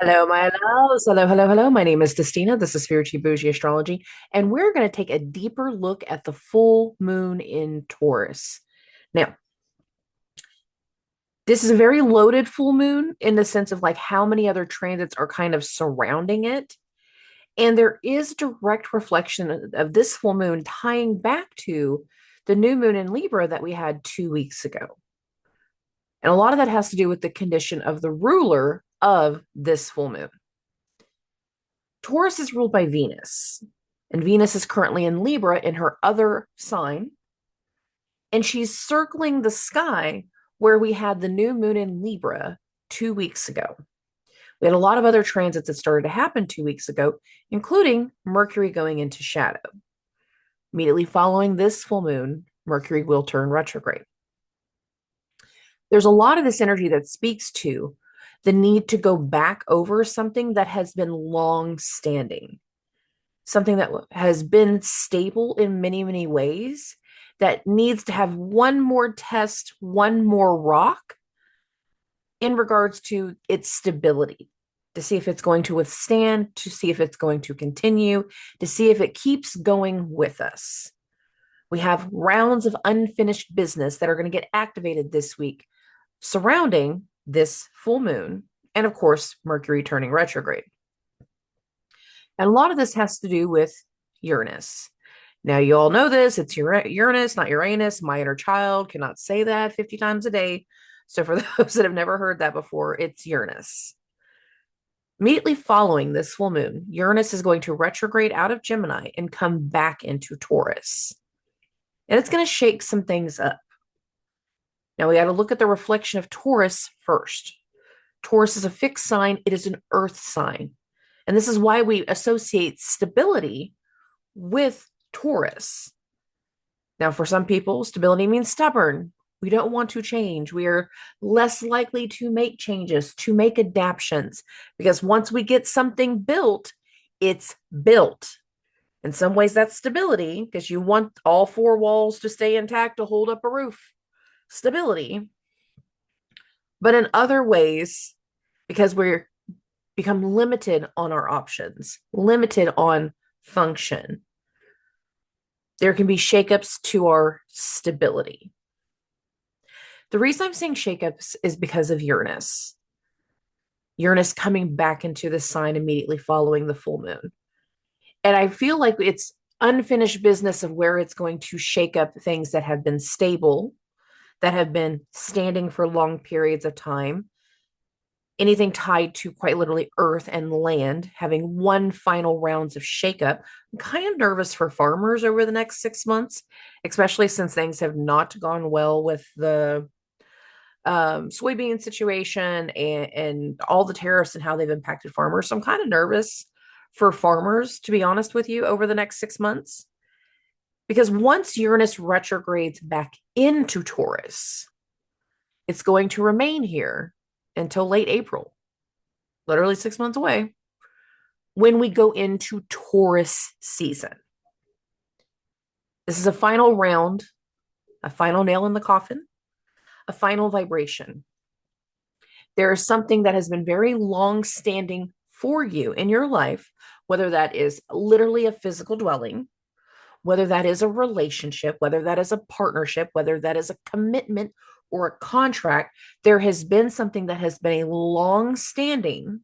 Hello, my loves. Hello, hello, hello. My name is Dustina. This is Spiritual Boujee Astrology, and we're going to take a deeper look at the full moon in Taurus. Now, this is a very loaded full moon in the sense of like how many other transits are kind of surrounding it. And there is direct reflection of this full moon tying back to the new moon in Libra that we had 2 weeks ago. And a lot of that has to do with the condition of the ruler of this full moon. Taurus is ruled by Venus, and Venus is currently in Libra in her other sign, and she's circling the sky where we had the new moon in Libra 2 weeks ago. We had a lot of other transits that started to happen 2 weeks ago, including Mercury going into shadow. Immediately following this full moon, Mercury will turn retrograde. There's a lot of this energy that speaks to the need to go back over something that has been long standing, something that has been stable in many, many ways, that needs to have one more test, one more rock in regards to its stability, to see if it's going to withstand, to see if it's going to continue, to see if it keeps going with us. We have rounds of unfinished business that are going to get activated this week surrounding this full moon, and of course, Mercury turning retrograde. And a lot of this has to do with Uranus. Now, you all know this. It's Uranus, not Uranus. My inner child cannot say that 50 times a day. So, for those that have never heard that before, it's Uranus. Immediately following this full moon, Uranus is going to retrograde out of Gemini and come back into Taurus. And it's going to shake some things up. Now, we got to look at the reflection of Taurus first. Taurus is a fixed sign, it is an earth sign. And this is why we associate stability with Taurus. Now, for some people, stability means stubborn. We don't want to change. We are less likely to make changes, to make adaptations, because once we get something built, it's built. In some ways, that's stability because you want all four walls to stay intact to hold up a roof. Stability. But in other ways, because we're become limited on our options, limited on function, there can be shakeups to our stability. The reason I'm saying shakeups is because of Uranus. Uranus coming back into the sign immediately following the full moon. And I feel like it's unfinished business of where it's going to shake up things that have been stable, that have been standing for long periods of time. Anything tied to quite literally earth and land, having one final rounds of shakeup. I'm kind of nervous for farmers over the next 6 months, especially since things have not gone well with the soybean situation and all the tariffs and how they've impacted farmers. So I'm kind of nervous for farmers, to be honest with you, over the next 6 months. Because once Uranus retrogrades back into Taurus, it's going to remain here until late April, literally 6 months away, when we go into Taurus season. This is a final round, a final nail in the coffin, a final vibration. There is something that has been very long standing for you in your life, whether that is literally a physical dwelling, whether that is a relationship, whether that is a partnership, whether that is a commitment or a contract. There has been something that has been a long standing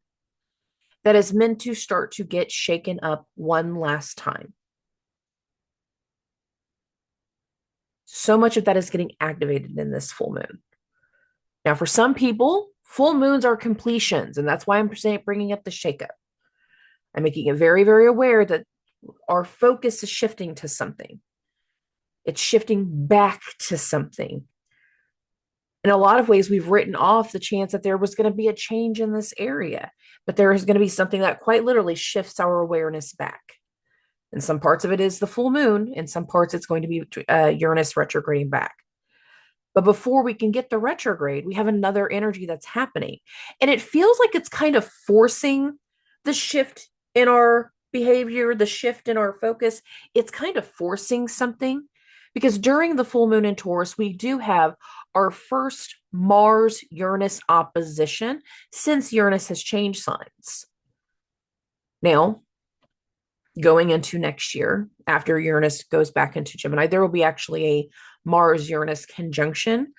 that is meant to start to get shaken up one last time. So much of that is getting activated in this full moon. Now, for some people, full moons are completions, and that's why I'm bringing up the shakeup. I'm making it very, very aware that our focus is shifting to something. It's shifting back to something. In a lot of ways, we've written off the chance that there was going to be a change in this area, but there is going to be something that quite literally shifts our awareness back. And some parts of it is the full moon, and some parts it's going to be Uranus retrograding back. But before we can get the retrograde, we have another energy that's happening. And it feels like it's kind of forcing the shift in our behavior, the shift in our focus. It's kind of forcing something Because during the full moon in Taurus, we do have our first Mars-Uranus opposition since Uranus has changed signs. Now, going into next year, after Uranus goes back into Gemini, there will be actually a Mars-Uranus conjunction.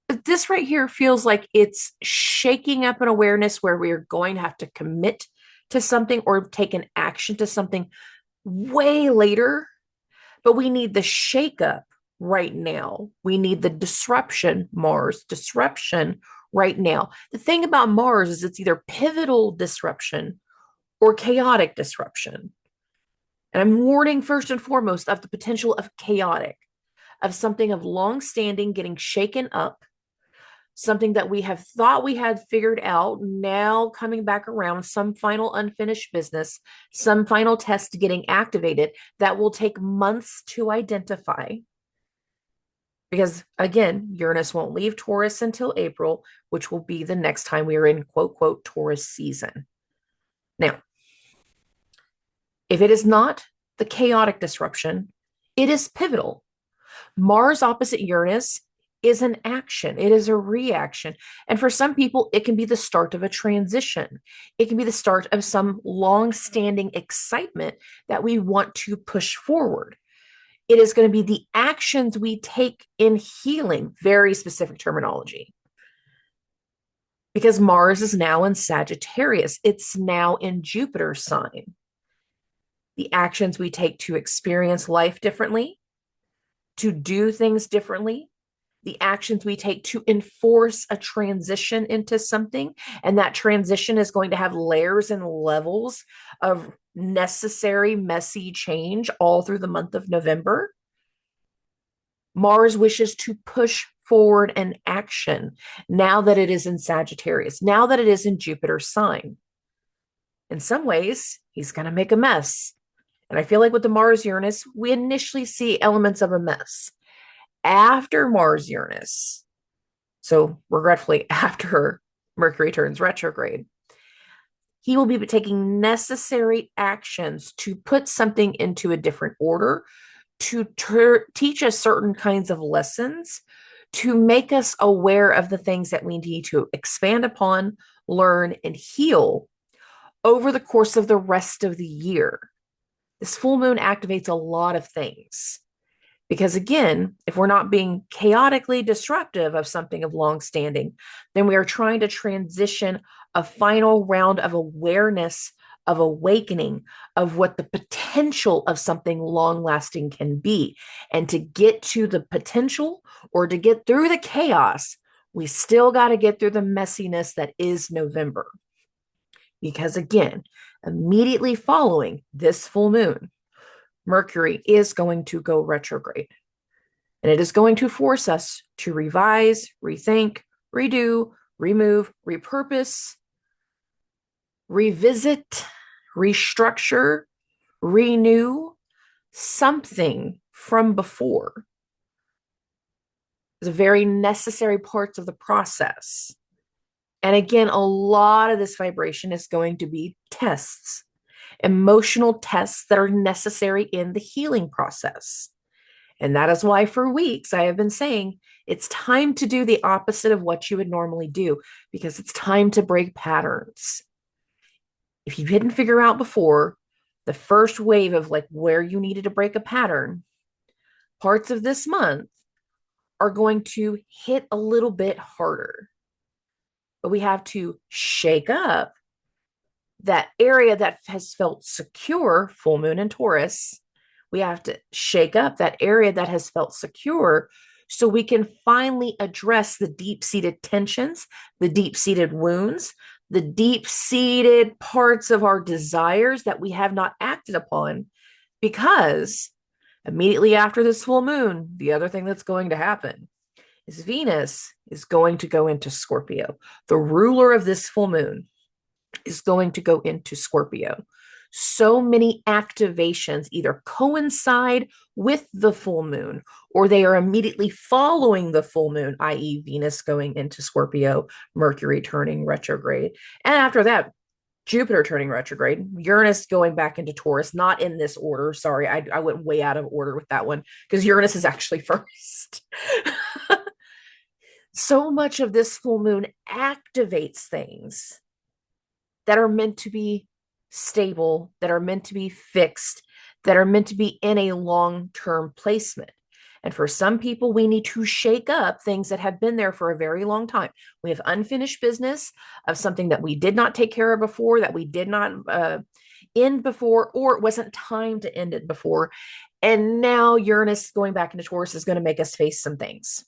But this right here feels like it's shaking up an awareness where we're going to have to commit to something or take an action to something way later. But we need the shakeup right now. We need the disruption, Mars, disruption right now. The thing about Mars is it's either pivotal disruption or chaotic disruption. And I'm warning first and foremost of the potential of chaotic, of something of long standing getting shaken up, something that we have thought we had figured out, now coming back around, some final unfinished business, some final test getting activated that will take months to identify. Because again, Uranus won't leave Taurus until April, which will be the next time we are in quote, quote, Taurus season. Now, if it is not the chaotic disruption, it is pivotal. Mars opposite Uranus is an action. It is a reaction. And for some people, it can be the start of a transition. It can be the start of some long-standing excitement that we want to push forward. It is going to be the actions we take in healing, very specific terminology. Because Mars is now in Sagittarius. It's now in Jupiter's sign. The actions we take to experience life differently, to do things differently, the actions we take to enforce a transition into something. And that transition is going to have layers and levels of necessary, messy change all through the month of November. Mars wishes to push forward an action now that it is in Sagittarius, now that it is in Jupiter's sign. In some ways, he's going to make a mess. And I feel like with the Mars-Uranus, we initially see elements of a mess. After Mars-Uranus, so regretfully after Mercury turns retrograde, he will be taking necessary actions to put something into a different order, to teach us certain kinds of lessons, to make us aware of the things that we need to expand upon, learn, and heal over the course of the rest of the year. This full moon activates a lot of things. Because again, if we're not being chaotically disruptive of something of long standing, then we are trying to transition a final round of awareness, of awakening, of what the potential of something long lasting can be. And to get to the potential or to get through the chaos, we still got to get through the messiness that is November. Because again, immediately following this full moon, Mercury is going to go retrograde. And it is going to force us to revise, rethink, redo, remove, repurpose, revisit, restructure, renew something from before. It's very necessary parts of the process. And again, a lot of this vibration is going to be tests, emotional tests that are necessary in the healing process. And that is why for weeks I have been saying it's time to do the opposite of what you would normally do, because it's time to break patterns. If you didn't figure out before, the first wave of like where you needed to break a pattern, parts of this month are going to hit a little bit harder. But we have to shake up that area that has felt secure, full moon in Taurus. We have to shake up that area that has felt secure so we can finally address the deep-seated tensions, the deep-seated wounds, the deep-seated parts of our desires that we have not acted upon. Because immediately after this full moon, the other thing that's going to happen is Venus is going to go into Scorpio. The ruler of this full moon is going to go into Scorpio. So many activations either coincide with the full moon or they are immediately following the full moon, i.e. Venus going into Scorpio, Mercury turning retrograde. And after that, Jupiter turning retrograde, Uranus going back into Taurus, not in this order. Sorry, I went way out of order with that one because Uranus is actually first. So much of this full moon activates things that are meant to be stable, that are meant to be fixed, that are meant to be in a long-term placement. And for some people, we need to shake up things that have been there for a very long time. We have unfinished business of something that we did not take care of before, that we did not end before, or it wasn't time to end it before. And now Uranus going back into Taurus is going to make us face some things.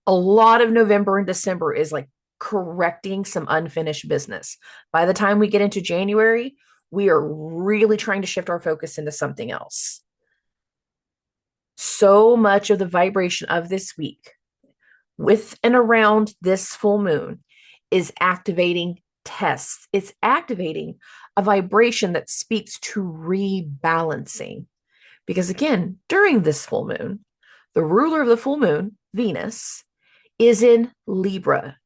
A lot of November and December is like correcting some unfinished business. By the time we get into January, we are really trying to shift our focus into something else. So much of the vibration of this week with and around this full moon is activating tests. It's activating a vibration that speaks to rebalancing. Because again, during this full moon, the ruler of the full moon, Venus, is in Libra.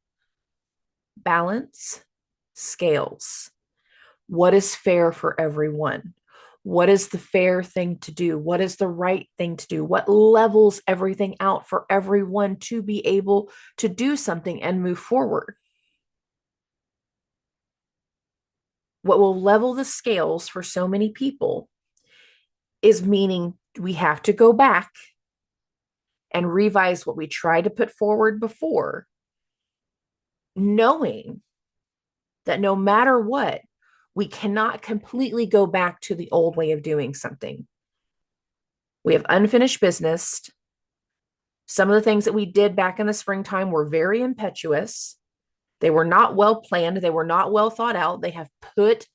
Balance, scales. What is fair for everyone? What is the fair thing to do? What is the right thing to do? What levels everything out for everyone to be able to do something and move forward? What will level the scales for so many people is meaning we have to go back and revise what we tried to put forward before, knowing that no matter what, we cannot completely go back to the old way of doing something. We have unfinished business. Some of the things that we did back in the springtime were very impetuous. They were not well planned. They were not well thought out. They have put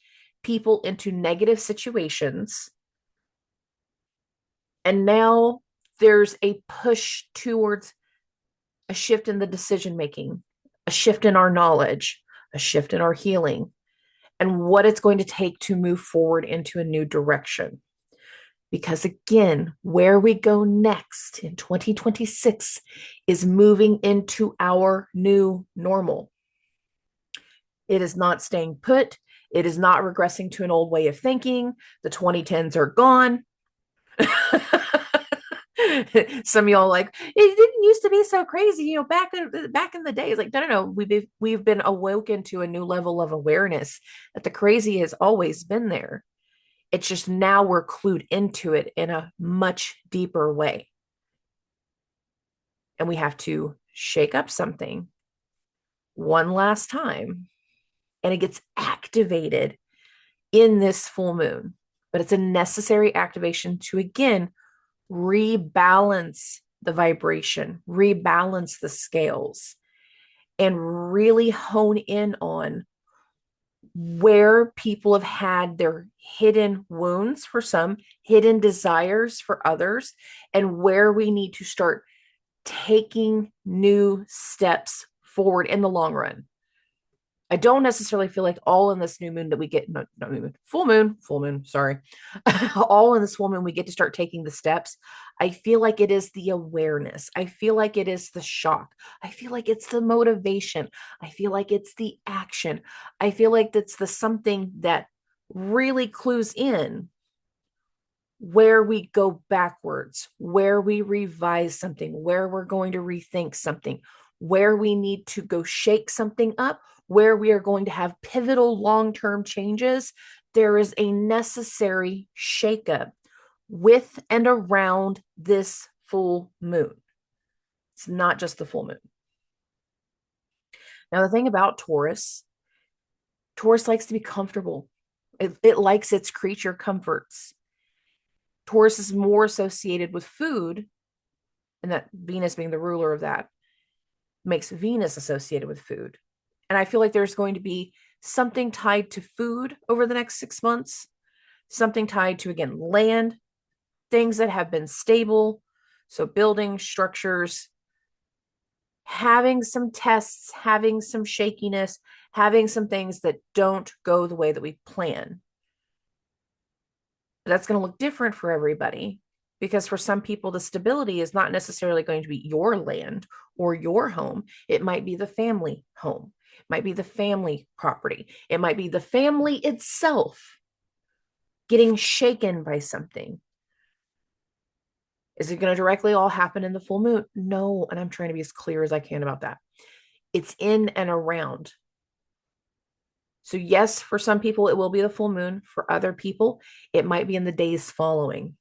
people into negative situations. And now there's a push towards a shift in the decision making, a shift in our knowledge, a shift in our healing, and what it's going to take to move forward into a new direction. Because again, where we go next in 2026 is moving into our new normal. It is not staying put. It is not regressing to an old way of thinking. The 2010s are gone. Some of y'all like, it didn't used to be so crazy, back in the day. It's like, no. We've been awoken to a new level of awareness that the crazy has always been there. It's just now we're clued into it in a much deeper way. And we have to shake up something one last time. And it gets activated in this full moon. But it's a necessary activation to, again, rebalance the vibration, rebalance the scales, and really hone in on where people have had their hidden wounds for some, hidden desires for others, and where we need to start taking new steps forward in the long run. I don't necessarily feel like all in this new moon that we get, no, not new moon, full moon, sorry. All in this full moon, we get to start taking the steps. I feel like it is the awareness. I feel like it is the shock. I feel like it's the motivation. I feel like it's the action. I feel like that's the something that really clues in where we go backwards, where we revise something, where we're going to rethink something, where we need to go shake something up, where we are going to have pivotal long-term changes. There is a necessary shakeup with and around this full moon. It's not just the full moon. Now, the thing about Taurus likes to be comfortable. It likes its creature comforts. Taurus is more associated with food, and that Venus being the ruler of that makes Venus associated with food. And I feel like there's going to be something tied to food over the next 6 months, something tied to, again, land, things that have been stable. So building structures, having some tests, having some shakiness, having some things that don't go the way that we plan. That's going to look different for everybody, because for some people, the stability is not necessarily going to be your land or your home. It might be the family home. It might be the family property. It might be the family itself getting shaken by something. Is it going to directly all happen in the full moon? No. And I'm trying to be as clear as I can about that. It's in and around. So yes, for some people, it will be the full moon. For other people, it might be in the days following.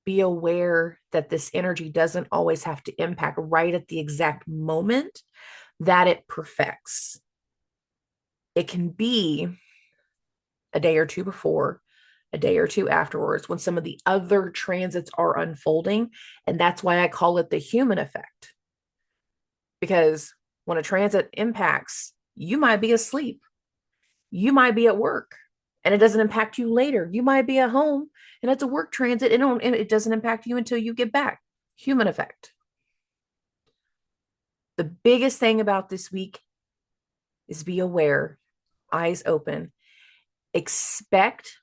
Be aware that this energy doesn't always have to impact right at the exact moment that it perfects. It can be a day or two before, a day or two afterwards, when some of the other transits are unfolding. And that's why I call it the human effect. Because when a transit impacts, you might be asleep. You might be at work and it doesn't impact you later. You might be at home and it's a work transit and it doesn't impact you until you get back. Human effect. The biggest thing about this week is be aware, eyes open, expect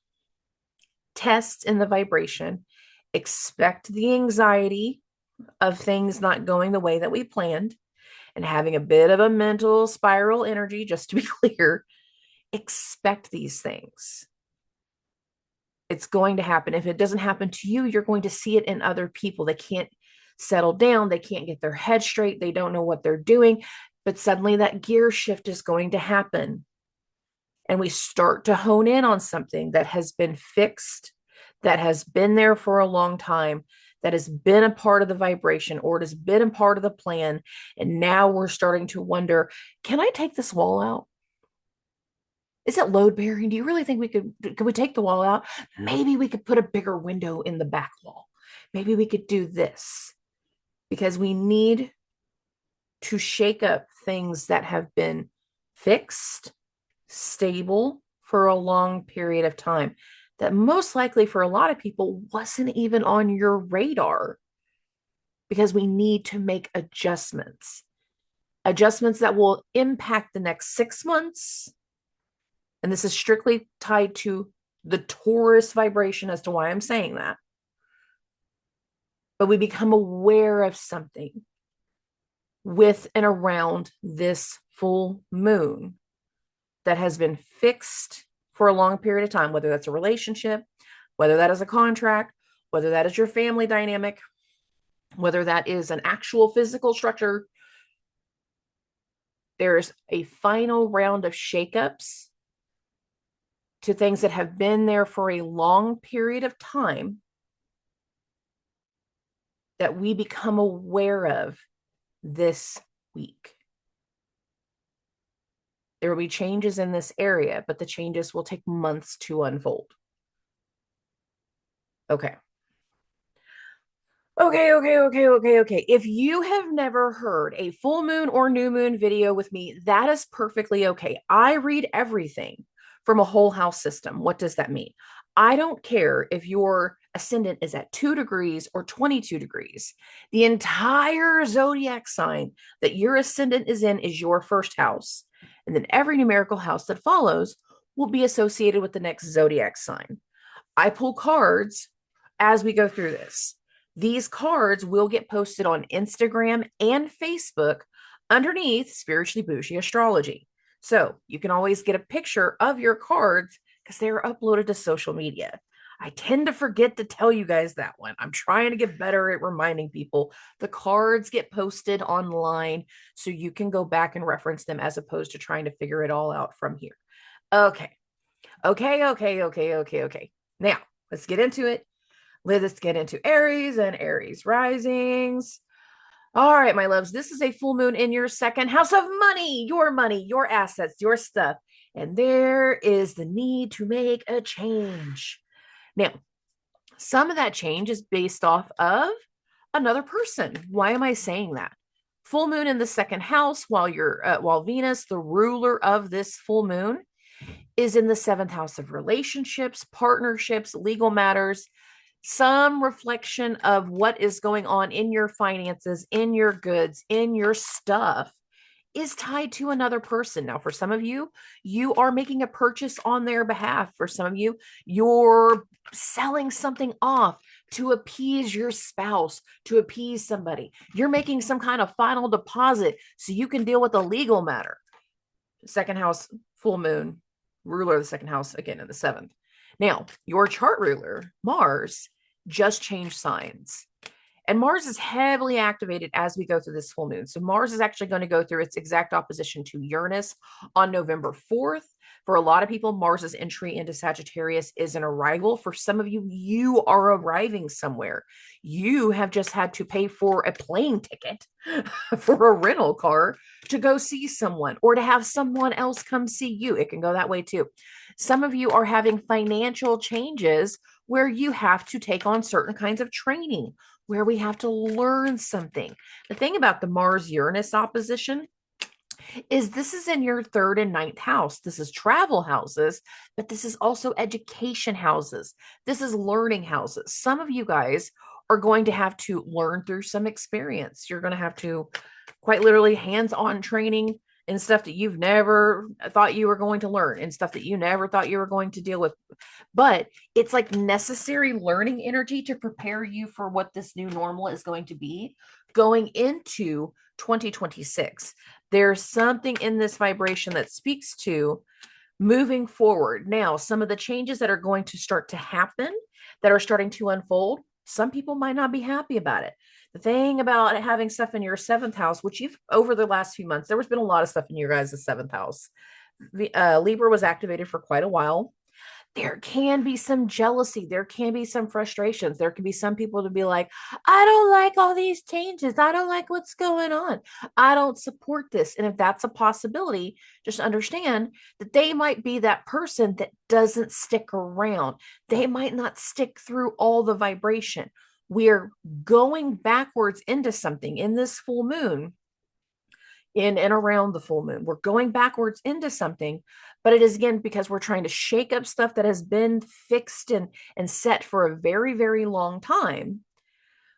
tests in the vibration, expect the anxiety of things not going the way that we planned and having a bit of a mental spiral energy, just to be clear. Expect these things. It's going to happen. If it doesn't happen to you, you're going to see it in other people. They can't settle down. They can't get their head straight. They don't know what they're doing. But suddenly that gear shift is going to happen. And we start to hone in on something that has been fixed, that has been there for a long time, that has been a part of the vibration, or it has been a part of the plan. And now we're starting to wonder, can I take this wall out? Is it load bearing? Do you really think could we take the wall out? Maybe we could put a bigger window in the back wall. Maybe we could do this, because we need to shake up things that have been fixed, stable for a long period of time, that most likely for a lot of people wasn't even on your radar, because we need to make adjustments that will impact the next 6 months. And this is strictly tied to the Taurus vibration as to why I'm saying that. But we become aware of something with and around this full moon that has been fixed for a long period of time, whether that's a relationship, whether that is a contract, whether that is your family dynamic, whether that is an actual physical structure. There's a final round of shakeups to things that have been there for a long period of time that we become aware of this week. There will be changes in this area, but the changes will take months to unfold. Okay. Okay. If you have never heard a full moon or new moon video with me, that is perfectly okay. I read everything from a whole house system. What does that mean? I don't care if your ascendant is at 2 degrees or 22 degrees. The entire zodiac sign that your ascendant is in is your first house. And then every numerical house that follows will be associated with the next zodiac sign. I pull cards as we go through this. These cards will get posted on Instagram and Facebook underneath Spiritually Boujee Astrology. So you can always get a picture of your cards because they are uploaded to social media. I tend to forget to tell you guys that one. I'm trying to get better at reminding people. The cards get posted online so you can go back and reference them as opposed to trying to figure it all out from here. Okay. Now, let's get into it. Let's get into Aries and Aries risings. All right, my loves, this is a full moon in your second house of money, your assets, your stuff. And there is the need to make a change. Now, some of that change is based off of another person. Why am I saying that? Full moon in the second house, while Venus, the ruler of this full moon, is in the 7th house of relationships, partnerships, legal matters, some reflection of what is going on in your finances, in your goods, in your stuff is tied to another person. Now, for some of you, you are making a purchase on their behalf. For some of you, you're selling something off. to appease your spouse, to appease somebody. You're making some kind of final deposit so you can deal with a legal matter. Second house, full moon, ruler of the second house, again in the seventh. Now, your chart ruler, Mars, just changed signs. And Mars is heavily activated as we go through this full moon. So Mars is actually going to go through its exact opposition to Uranus on November 4th. For a lot of people, Mars's entry into Sagittarius is an arrival. For some of you, you are arriving somewhere. You have just had to pay for a plane ticket for a rental car to go see someone or to have someone else come see you. It can go that way too. Some of you are having financial changes where you have to take on certain kinds of training, where we have to learn something. The thing about the Mars-Uranus opposition is this is in your third and ninth house. This is travel houses, but this is also education houses. This is learning houses. Some of you guys are going to have to learn through some experience. You're going to have to quite literally hands-on training and stuff that you've never thought you were going to learn and stuff that you never thought you were going to deal with. But it's like necessary learning energy to prepare you for what this new normal is going to be going into 2026. There's something in this vibration that speaks to moving forward. Now, some of the changes that are going to start to happen, that are starting to unfold, some people might not be happy about it. The thing about having stuff in your seventh house, which you've over the last few months, there was been a lot of stuff in your guys' seventh house. Libra was activated for quite a while. There can be some jealousy. There can be some frustrations. There can be some people to be like, I don't like all these changes. I don't like what's going on. I don't support this. And if that's a possibility, just understand that they might be that person that doesn't stick around. They might not stick through all the vibration. We're going backwards into something in this full moon, in and around the full moon. We're going backwards into something, but it is again because we're trying to shake up stuff that has been fixed and set for a very, very long time,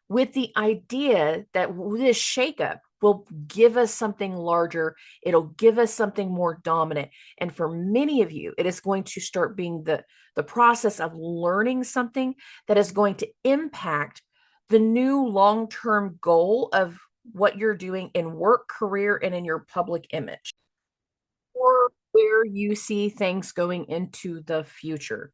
with the idea that this shakeup will give us something larger. It'll give us something more dominant. And for many of you, it is going to start being the process of learning something that is going to impact the new long-term goal of what you're doing in work, career, and in your public image, or where you see things going into the future.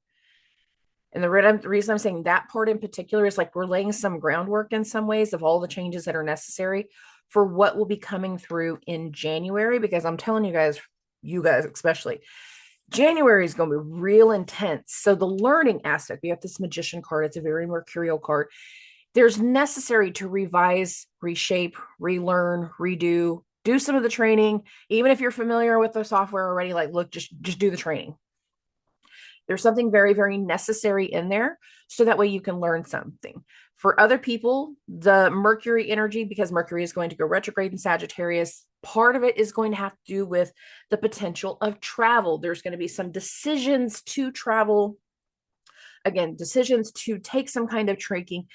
And the reason I'm saying that part in particular is like we're laying some groundwork in some ways of all the changes that are necessary for what will be coming through in January, because I'm telling you guys especially, January is going to be real intense. So the learning aspect, we have this Magician card. It's a very mercurial card. There's necessary to revise, reshape, relearn, redo, do some of the training. Even if you're familiar with the software already, like, look, just do the training. There's something very, very necessary in there so that way you can learn something. For other people, the Mercury energy, because Mercury is going to go retrograde in Sagittarius, part of it is going to have to do with the potential of travel. There's going to be some decisions to travel. Again, decisions to take some kind of training.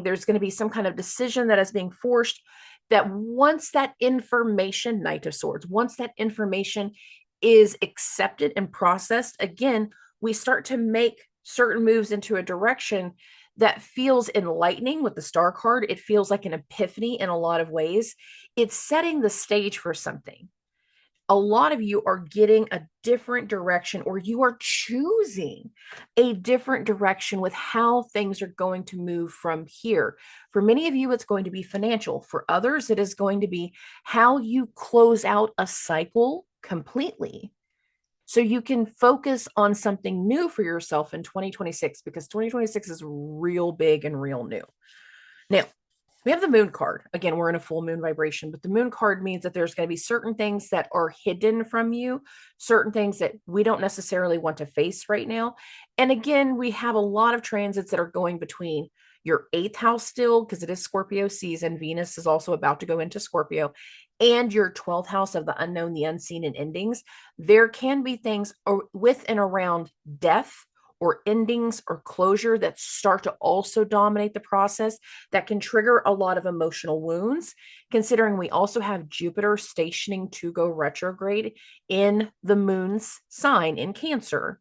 There's going to be some kind of decision that is being forced, that once that information, Knight of Swords, once that information is accepted and processed, again, we start to make certain moves into a direction that feels enlightening with the Star card. It feels like an epiphany in a lot of ways. It's setting the stage for something. A lot of you are getting a different direction, or you are choosing a different direction with how things are going to move from here. For many of you, it's going to be financial. For others, it is going to be how you close out a cycle completely, so you can focus on something new for yourself in 2026, because 2026 is real big and real new. Now, we have the moon card. Again, we're in a full moon vibration, but the moon card means that there's going to be certain things that are hidden from you, certain things that we don't necessarily want to face right now. And again, we have a lot of transits that are going between your 8th house still, because it is Scorpio season. Venus is also about to go into Scorpio, and your 12th house of the unknown, the unseen, and endings. There can be things with and around death or endings or closure that start to also dominate the process, that can trigger a lot of emotional wounds, considering we also have Jupiter stationing to go retrograde in the moon's sign in Cancer.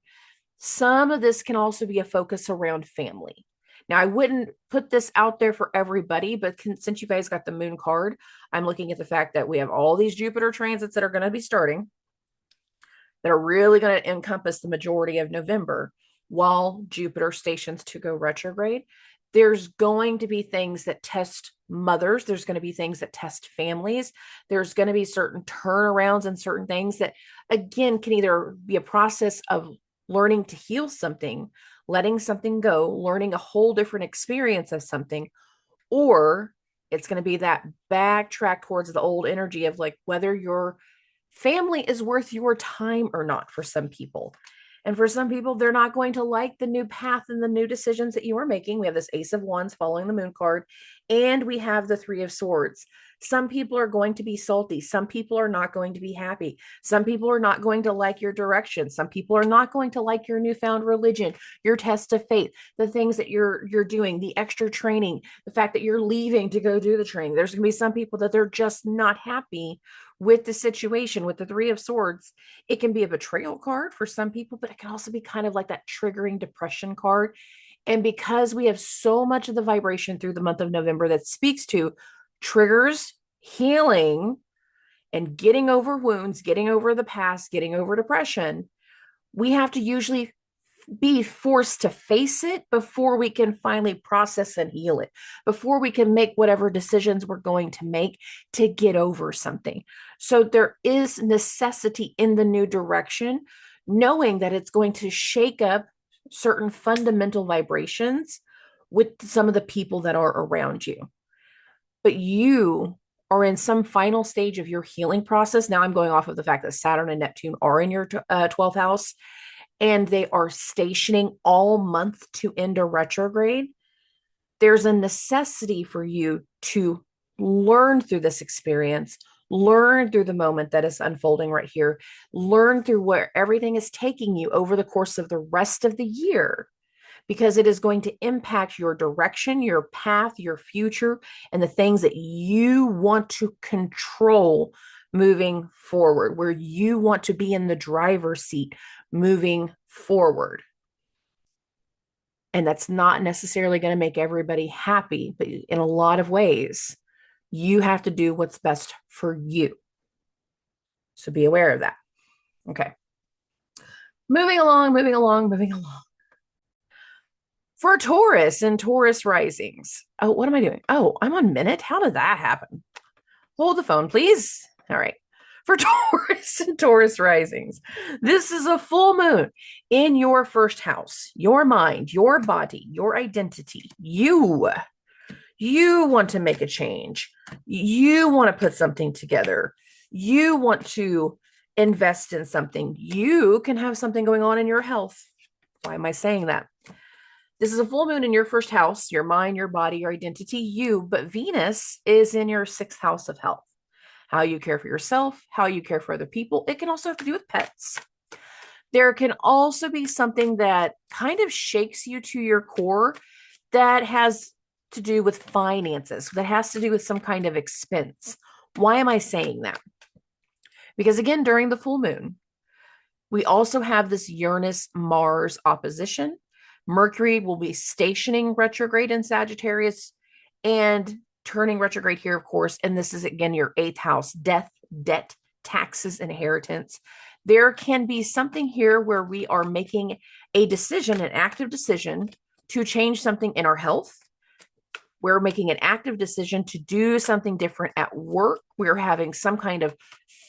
Some of this can also be a focus around family. Now, I wouldn't put this out there for everybody, but since you guys got the moon card, I'm looking at the fact that we have all these Jupiter transits that are going to be starting that are really going to encompass the majority of November while Jupiter stations to go retrograde. There's going to be things that test mothers. There's going to be things that test families. There's going to be certain turnarounds and certain things that, again, can either be a process of learning to heal something, letting something go, learning a whole different experience of something, or it's going to be that backtrack towards the old energy of like whether your family is worth your time or not for some people. And for some people, they're not going to like the new path and the new decisions that you are making. We have this Ace of Wands following the moon card, and we have the Three of Swords. Some people are going to be salty. Some people are not going to be happy. Some people are not going to like your direction. Some people are not going to like your newfound religion, your test of faith, the things that you're doing, the extra training, the fact that you're leaving to go do the training. There's going to be some people that they're just not happy with the situation. With the Three of Swords, it can be a betrayal card for some people, but it can also be kind of like that triggering depression card. And because we have so much of the vibration through the month of November that speaks to triggers, healing, and getting over wounds, getting over the past, getting over depression, we have to usually be forced to face it before we can finally process and heal it, before we can make whatever decisions we're going to make to get over something. So there is necessity in the new direction, knowing that it's going to shake up certain fundamental vibrations with some of the people that are around you. But you are in some final stage of your healing process. Now I'm going off of the fact that Saturn and Neptune are in your 12th house, and they are stationing all month to end a retrograde. There's a necessity for you to learn through this experience, learn through the moment that is unfolding right here, learn through where everything is taking you over the course of the rest of the year, because it is going to impact your direction, your path, your future, and the things that you want to control moving forward, where you want to be in the driver's seat moving forward. And that's not necessarily going to make everybody happy, but in a lot of ways, you have to do what's best for you. So be aware of that. Okay. Moving along. For Taurus and Taurus risings. Oh, what am I doing? Oh, I'm on minute. How did that happen? Hold the phone, please. All right. For Taurus and Taurus risings, this is a full moon in your first house, your mind, your body, your identity. You want to make a change. You want to put something together. You want to invest in something. You can have something going on in your health. Why am I saying that? This is a full moon in your first house, your mind, your body, your identity, you, but Venus is in your sixth house of health. How you care for yourself, how you care for other people. It can also have to do with pets. There can also be something that kind of shakes you to your core that has to do with finances, that has to do with some kind of expense. Why am I saying that? Because again, during the full moon, we also have this Uranus-Mars opposition. Mercury will be stationing retrograde in Sagittarius and turning retrograde here, of course. And this is, again, your eighth house, death, debt, taxes, inheritance. There can be something here where we are making a decision, an active decision to change something in our health. We're making an active decision to do something different at work. We're having some kind of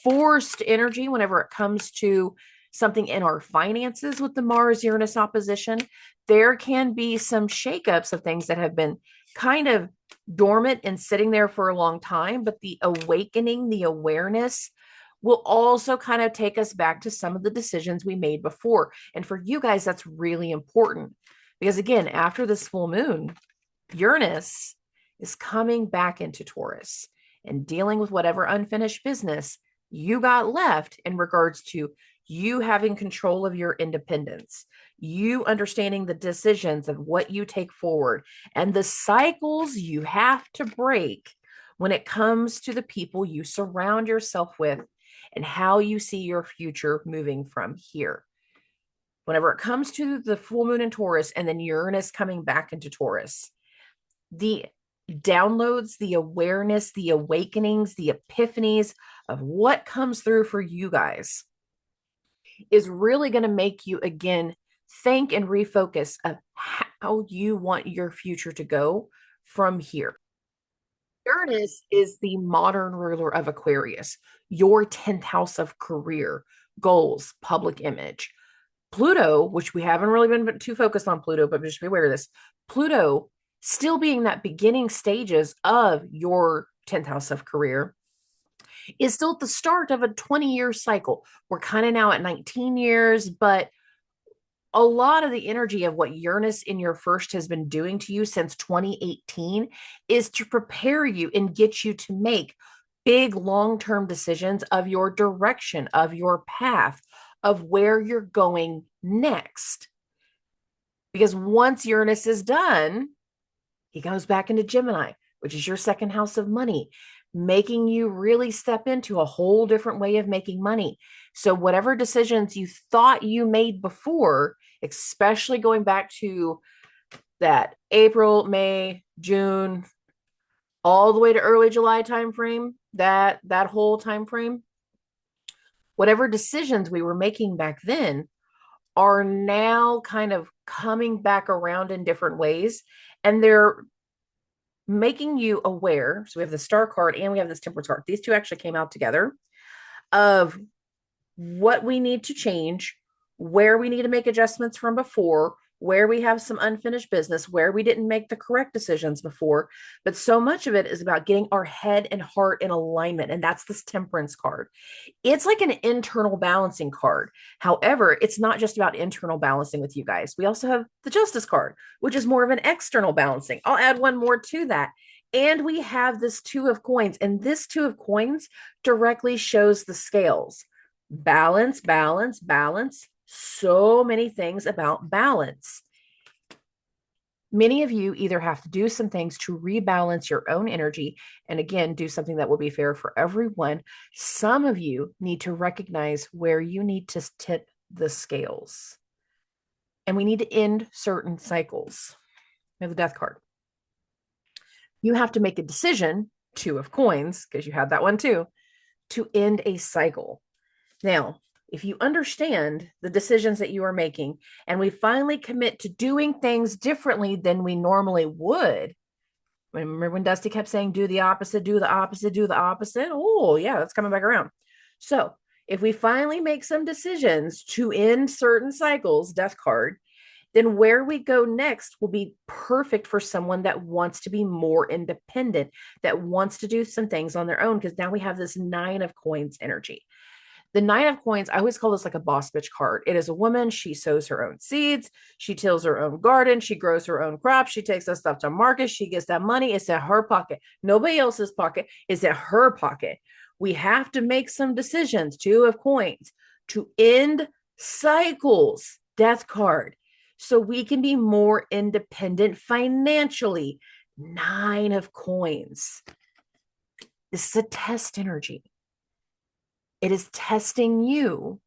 forced energy whenever it comes to something in our finances with the Mars-Uranus opposition. There can be some shakeups of things that have been kind of dormant and sitting there for a long time, but the awakening, the awareness will also kind of take us back to some of the decisions we made before. And for you guys, that's really important because, again, after this full moon, Uranus is coming back into Taurus and dealing with whatever unfinished business you got left in regards to you having control of your independence, you understanding the decisions of what you take forward and the cycles you have to break when it comes to the people you surround yourself with and how you see your future moving from here. Whenever it comes to the full moon in Taurus and then Uranus coming back into Taurus, the downloads, the awareness, the awakenings, the epiphanies of what comes through for you guys is really going to make you again think and refocus of how you want your future to go from here. Uranus is the modern ruler of Aquarius, your 10th house of career, goals, public image. Pluto, which we haven't really been too focused on Pluto, but just be aware of this. Pluto still being that beginning stages of your 10th house of career is still at the start of a 20-year cycle. We're kind of now at 19 years, but a lot of the energy of what Uranus in your first has been doing to you since 2018 is to prepare you and get you to make big long-term decisions of your direction, of your path, of where you're going next. Because once Uranus is done, he goes back into Gemini, which is your second house of money, making you really step into a whole different way of making money. So whatever decisions you thought you made before, especially going back to that April, May, June, all the way to early July timeframe, that whole time frame, whatever decisions we were making back then are now kind of coming back around in different ways, and they're making you aware. So we have the star card and we have this temperance card. These two actually came out together of what we need to change, where we need to make adjustments from before, where we have some unfinished business, where we didn't make the correct decisions before. But so much of it is about getting our head and heart in alignment. And that's this temperance card. It's like an internal balancing card. However, it's not just about internal balancing with you guys. We also have the justice card, which is more of an external balancing. I'll add one more to that. And we have this two of coins, and this two of coins directly shows the scales. Balance, balance, balance. So many things about balance. Many of you either have to do some things to rebalance your own energy, and again, do something that will be fair for everyone. Some of you need to recognize where you need to tip the scales. And we need to end certain cycles. We have the death card. You have to make a decision, two of coins, because you had that one too, to end a cycle. Now, if you understand the decisions that you are making and we finally commit to doing things differently than we normally would, remember when Dusty kept saying, do the opposite, do the opposite, do the opposite? Oh, yeah, that's coming back around. So if we finally make some decisions to end certain cycles, death card, then where we go next will be perfect for someone that wants to be more independent, that wants to do some things on their own, because now we have this 9 of coins energy. The 9 of coins, I always call this like a boss bitch card. It is a woman. She sows her own seeds. She tills her own garden. She grows her own crops. She takes that stuff to market. She gets that money. It's in her pocket. Nobody else's pocket. It's in her pocket. We have to make some decisions, 2 of coins, to end cycles, death card, so we can be more independent financially. 9 of coins. This is a test energy. It is testing you,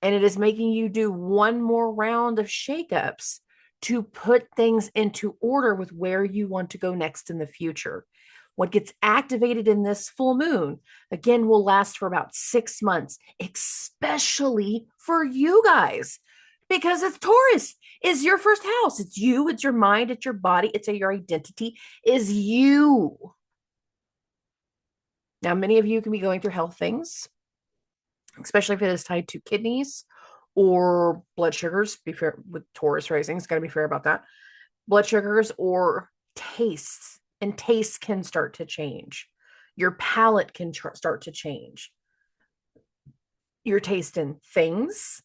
and it is making you do one more round of shakeups to put things into order with where you want to go next in the future. What gets activated in this full moon, again, will last for about 6 months, especially for you guys, because it's Taurus. It's your first house. It's you. It's your mind. It's your body. It's your identity. Is you. Now, many of you can be going through health things, especially if it is tied to kidneys or blood sugars. Be fair with Taurus rising, it's got to be fair about that. Blood sugars or tastes, and tastes can start to change. Your palate can start to change. Your taste in things,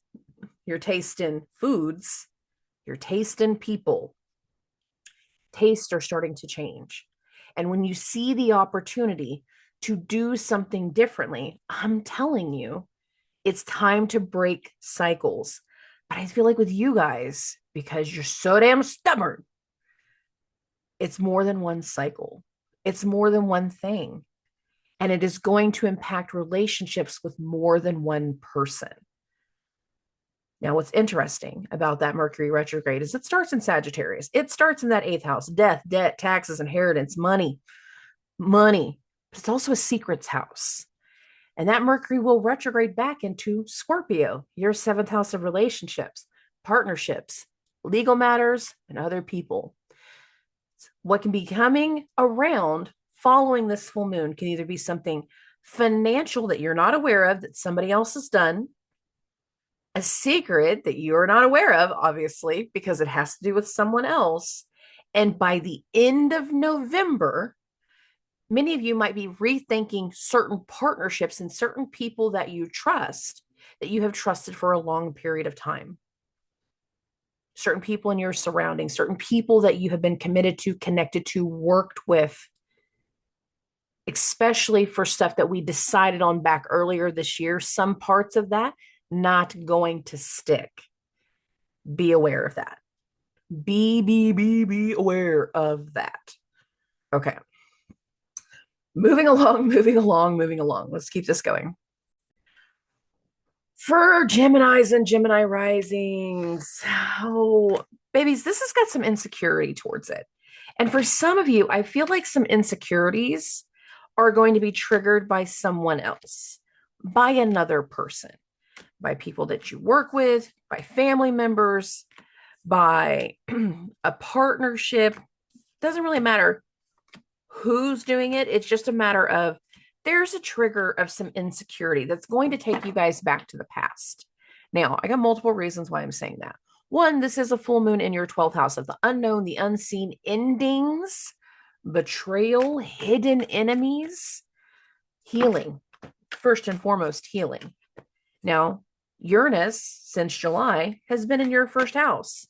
your taste in foods, your taste in people. Tastes are starting to change. And when you see the opportunity to do something differently, I'm telling you, it's time to break cycles. But I feel like with you guys, because you're so damn stubborn, it's more than one cycle. It's more than one thing. And it is going to impact relationships with more than one person. Now, what's interesting about that Mercury retrograde is it starts in Sagittarius. It starts in that 8th house: death, debt, taxes, inheritance, money, money. But it's also a secrets house. And that Mercury will retrograde back into Scorpio, your 7th house of relationships, partnerships, legal matters, and other people. What can be coming around following this full moon can either be something financial that you're not aware of that somebody else has done, a secret that you're not aware of, obviously, because it has to do with someone else. And by the end of November, many of you might be rethinking certain partnerships and certain people that you trust, that you have trusted for a long period of time. Certain people in your surroundings, certain people that you have been committed to, connected to, worked with, especially for stuff that we decided on back earlier this year. Some parts of that not going to stick. Be aware of that. Be aware of that. Okay. Moving along. Let's keep this going. For Geminis and Gemini risings, oh, babies, this has got some insecurity towards it. And for some of you, I feel like some insecurities are going to be triggered by someone else, by another person, by people that you work with, by family members, by a partnership. Doesn't really matter who's doing it. It's just a matter of there's a trigger of some insecurity that's going to take you guys back to the past. Now, I got multiple reasons why I'm saying that. One, this is a full moon in your 12th house of the unknown, the unseen, endings, betrayal, hidden enemies, healing. First and foremost, healing. Now, Uranus, since July, has been in your first house.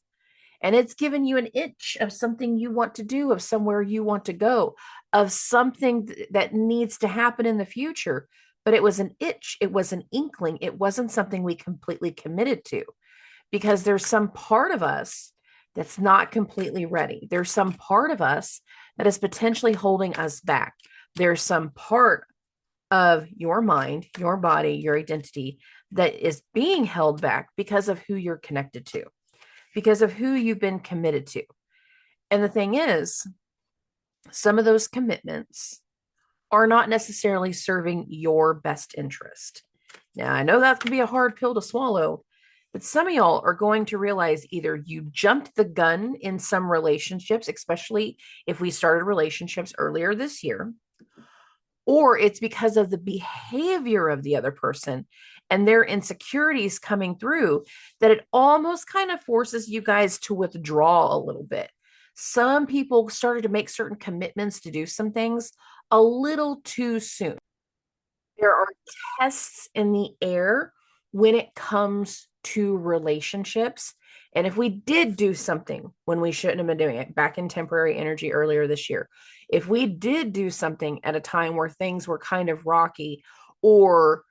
And it's given you an itch of something you want to do, of somewhere you want to go, of something that needs to happen in the future. But it was an itch. It was an inkling. It wasn't something we completely committed to, because there's some part of us that's not completely ready. There's some part of us that is potentially holding us back. There's some part of your mind, your body, your identity that is being held back because of who you're connected to, because of who you've been committed to. And the thing is, some of those commitments are not necessarily serving your best interest. Now, I know that can be a hard pill to swallow, but some of y'all are going to realize either you jumped the gun in some relationships, especially if we started relationships earlier this year, or it's because of the behavior of the other person and their insecurities coming through that it almost kind of forces you guys to withdraw a little bit. Some people started to make certain commitments to do some things a little too soon. There are tests in the air when it comes to relationships. And if we did do something when we shouldn't have been doing it, back in temporary energy earlier this year, if we did do something at a time where things were kind of rocky, or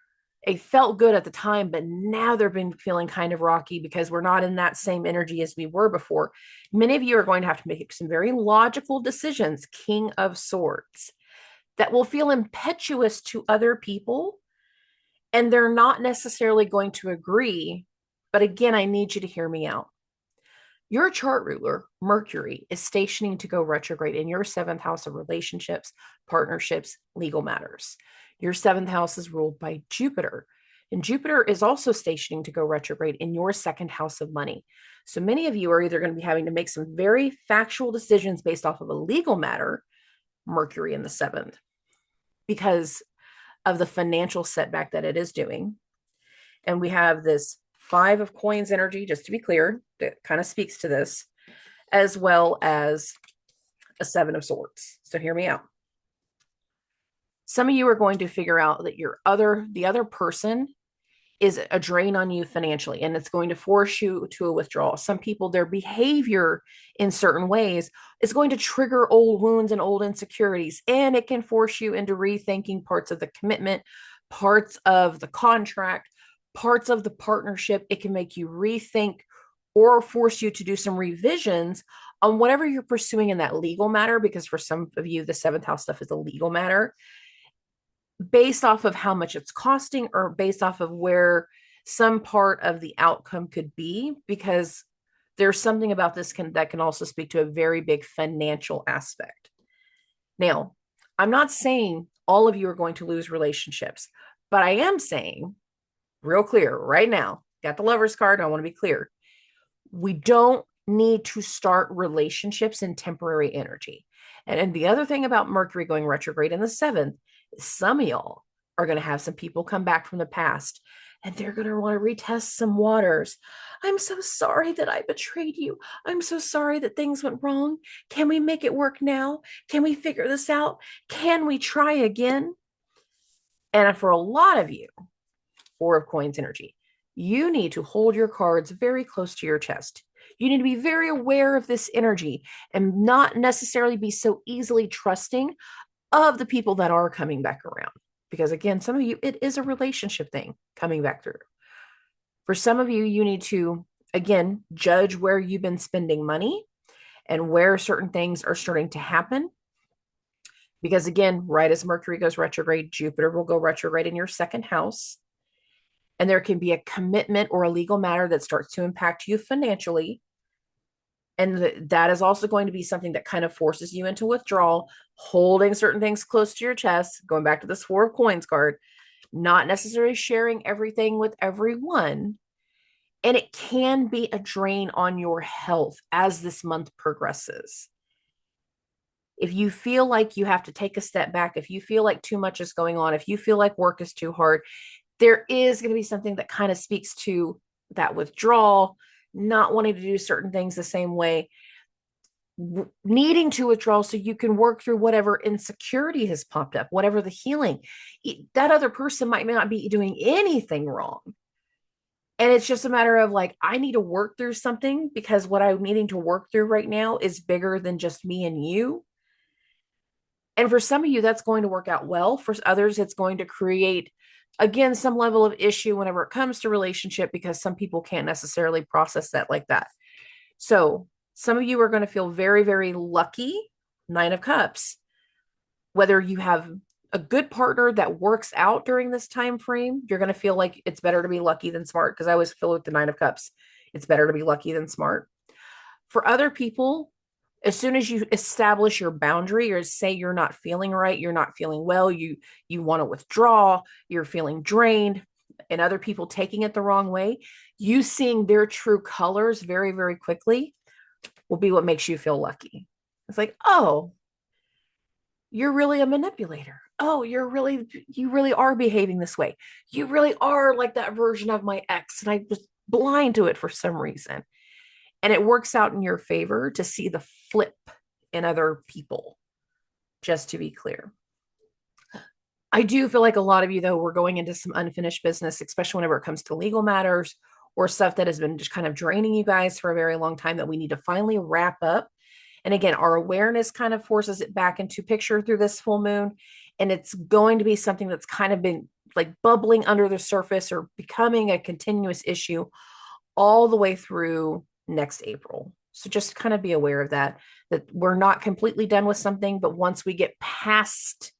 it felt good at the time, but now they've been feeling kind of rocky because we're not in that same energy as we were before, many of you are going to have to make some very logical decisions, King of Swords, that will feel impetuous to other people, and they're not necessarily going to agree. But again, I need you to hear me out. Your chart ruler, Mercury, is stationing to go retrograde in your 7th house of relationships, partnerships, legal matters. Your 7th house is ruled by Jupiter, and Jupiter is also stationing to go retrograde in your 2nd house of money. So many of you are either going to be having to make some very factual decisions based off of a legal matter, Mercury in the 7th, because of the financial setback that it is doing. And we have this 5 of Coins energy, just to be clear, that kind of speaks to this, as well as a 7 of Swords. So hear me out. Some of you are going to figure out that the other person is a drain on you financially, and it's going to force you to a withdrawal. Some people, their behavior in certain ways is going to trigger old wounds and old insecurities, and it can force you into rethinking parts of the commitment, parts of the contract, parts of the partnership. It can make you rethink or force you to do some revisions on whatever you're pursuing in that legal matter, because for some of you, the 7th house stuff is a legal matter, based off of how much it's costing, or based off of where some part of the outcome could be, because there's something about this that can also speak to a very big financial aspect. Now, I'm not saying all of you are going to lose relationships, but I am saying real clear right now, got the Lover's card. I want to be clear. We don't need to start relationships in temporary energy. And the other thing about Mercury going retrograde in the 7th, some of y'all are going to have some people come back from the past and they're going to want to retest some waters. I'm so sorry that I betrayed you. I'm so sorry that things went wrong. Can we make it work now? Can we figure this out? Can we try again? And for a lot of you, Four of Coins energy, you need to hold your cards very close to your chest. You need to be very aware of this energy and not necessarily be so easily trusting of the people that are coming back around. Because again, some of you, it is a relationship thing coming back through. For some of you, you need to, again, judge where you've been spending money and where certain things are starting to happen. Because again, right as Mercury goes retrograde, Jupiter will go retrograde in your 2nd house. And there can be a commitment or a legal matter that starts to impact you financially. And that is also going to be something that kind of forces you into withdrawal, holding certain things close to your chest, going back to this Four of Coins card, not necessarily sharing everything with everyone. And it can be a drain on your health as this month progresses. If you feel like you have to take a step back, if you feel like too much is going on, if you feel like work is too hard, there is going to be something that kind of speaks to that withdrawal, not wanting to do certain things the same way, needing to withdraw so you can work through whatever insecurity has popped up, whatever the healing. That other person might not be doing anything wrong. And it's just a matter of like, I need to work through something because what I'm needing to work through right now is bigger than just me and you. And for some of you, that's going to work out well. For others, it's going to create, again, some level of issue whenever it comes to relationship, because some people can't necessarily process that like that. So some of you are going to feel very, very lucky, 9 of Cups, whether you have a good partner that works out during this time frame. You're going to feel like it's better to be lucky than smart, because I always feel with the 9 of Cups, it's better to be lucky than smart. For other people, as soon as you establish your boundary or say you're not feeling right, you're not feeling well, you want to withdraw, you're feeling drained, and other people taking it the wrong way, you seeing their true colors very, very quickly will be what makes you feel lucky. It's like, oh, you're really a manipulator. Oh, you really are behaving this way. You really are like that version of my ex, and I was blind to it for some reason. And it works out in your favor to see the flip in other people, just to be clear. I do feel like a lot of you, though, we're going into some unfinished business, especially whenever it comes to legal matters or stuff that has been just kind of draining you guys for a very long time that we need to finally wrap up. And again, our awareness kind of forces it back into picture through this full moon. And it's going to be something that's kind of been like bubbling under the surface or becoming a continuous issue all the way through next April. So just kind of be aware of that we're not completely done with something, but once we get past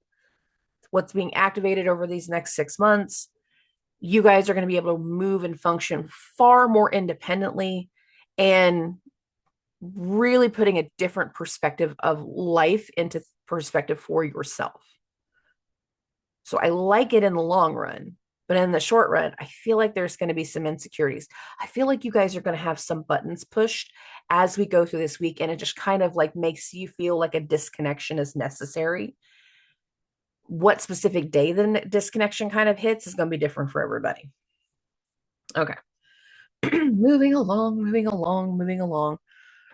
what's being activated over these next 6 months, you guys are going to be able to move and function far more independently and really putting a different perspective of life into perspective for yourself. So I like it in the long run, but in the short run, I feel like there's going to be some insecurities. I feel like you guys are going to have some buttons pushed as we go through this week, and it just kind of like makes you feel like a disconnection is necessary. What specific day the disconnection kind of hits is going to be different for everybody. Okay. moving along.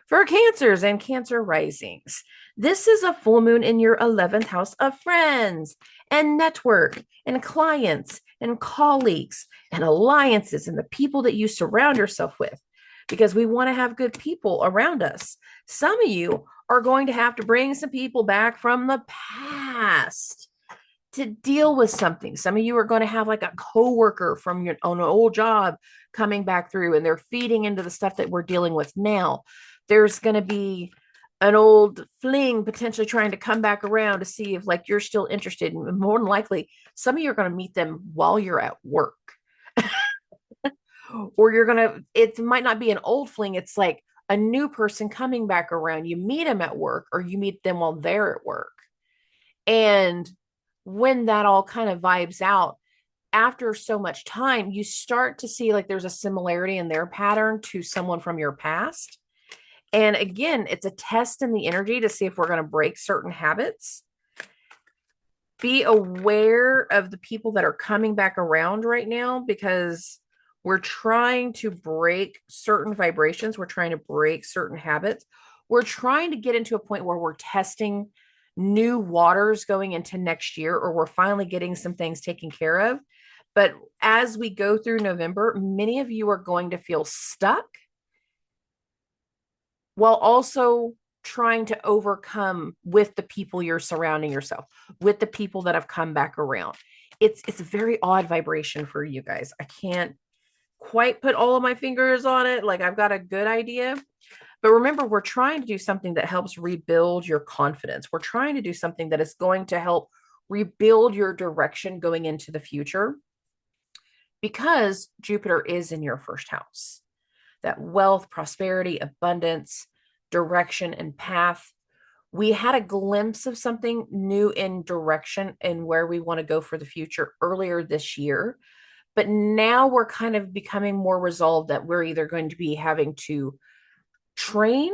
For Cancers and Cancer risings, this is a full moon in your 11th house of friends and network and clients and colleagues and alliances and the people that you surround yourself with, because we want to have good people around us. Some of you are going to have to bring some people back from the past to deal with something. Some of you are going to have like a coworker from your own old job coming back through, and they're feeding into the stuff that we're dealing with now. There's going to be an old fling potentially trying to come back around to see if like you're still interested. And more than likely, some of you are going to meet them while you're at work. Or it might not be an old fling. It's like a new person coming back around. You meet them at work or you meet them while they're at work. And when that all kind of vibes out, after so much time, you start to see like there's a similarity in their pattern to someone from your past. And again, it's a test in the energy to see if we're going to break certain habits. Be aware of the people that are coming back around right now, because we're trying to break certain vibrations. We're trying to break certain habits. We're trying to get into a point where we're testing new waters going into next year, or we're finally getting some things taken care of. But as we go through November, many of you are going to feel stuck while also trying to overcome with the people you're surrounding yourself, with the people that have come back around. It's a very odd vibration for you guys. I can't quite put all of my fingers on it. Like, I've got a good idea. But remember, we're trying to do something that helps rebuild your confidence. We're trying to do something that is going to help rebuild your direction going into the future, because Jupiter is in your first house. That wealth, prosperity, abundance, direction, and path. We had a glimpse of something new in direction and where we want to go for the future earlier this year. But now we're kind of becoming more resolved that we're either going to be having to train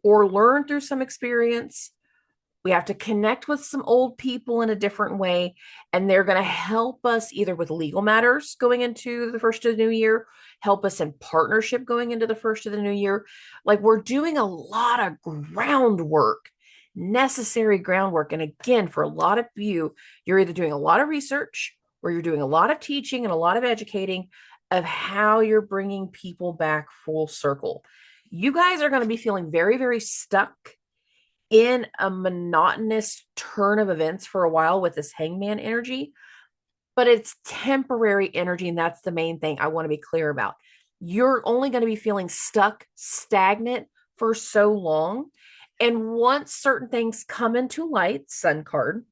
or learn through some experience. We have to connect with some old people in a different way, and they're going to help us either with legal matters going into the first of the new year, help us in partnership going into the first of the new year. Like, we're doing a lot of groundwork, necessary groundwork. And again, for a lot of you, you're either doing a lot of research or you're doing a lot of teaching and a lot of educating of how you're bringing people back full circle. You guys are going to be feeling very, very stuck in a monotonous turn of events for a while with this hangman energy, but it's temporary energy. And that's the main thing I want to be clear about. You're only going to be feeling stuck, stagnant for so long. And once certain things come into light, Sun card,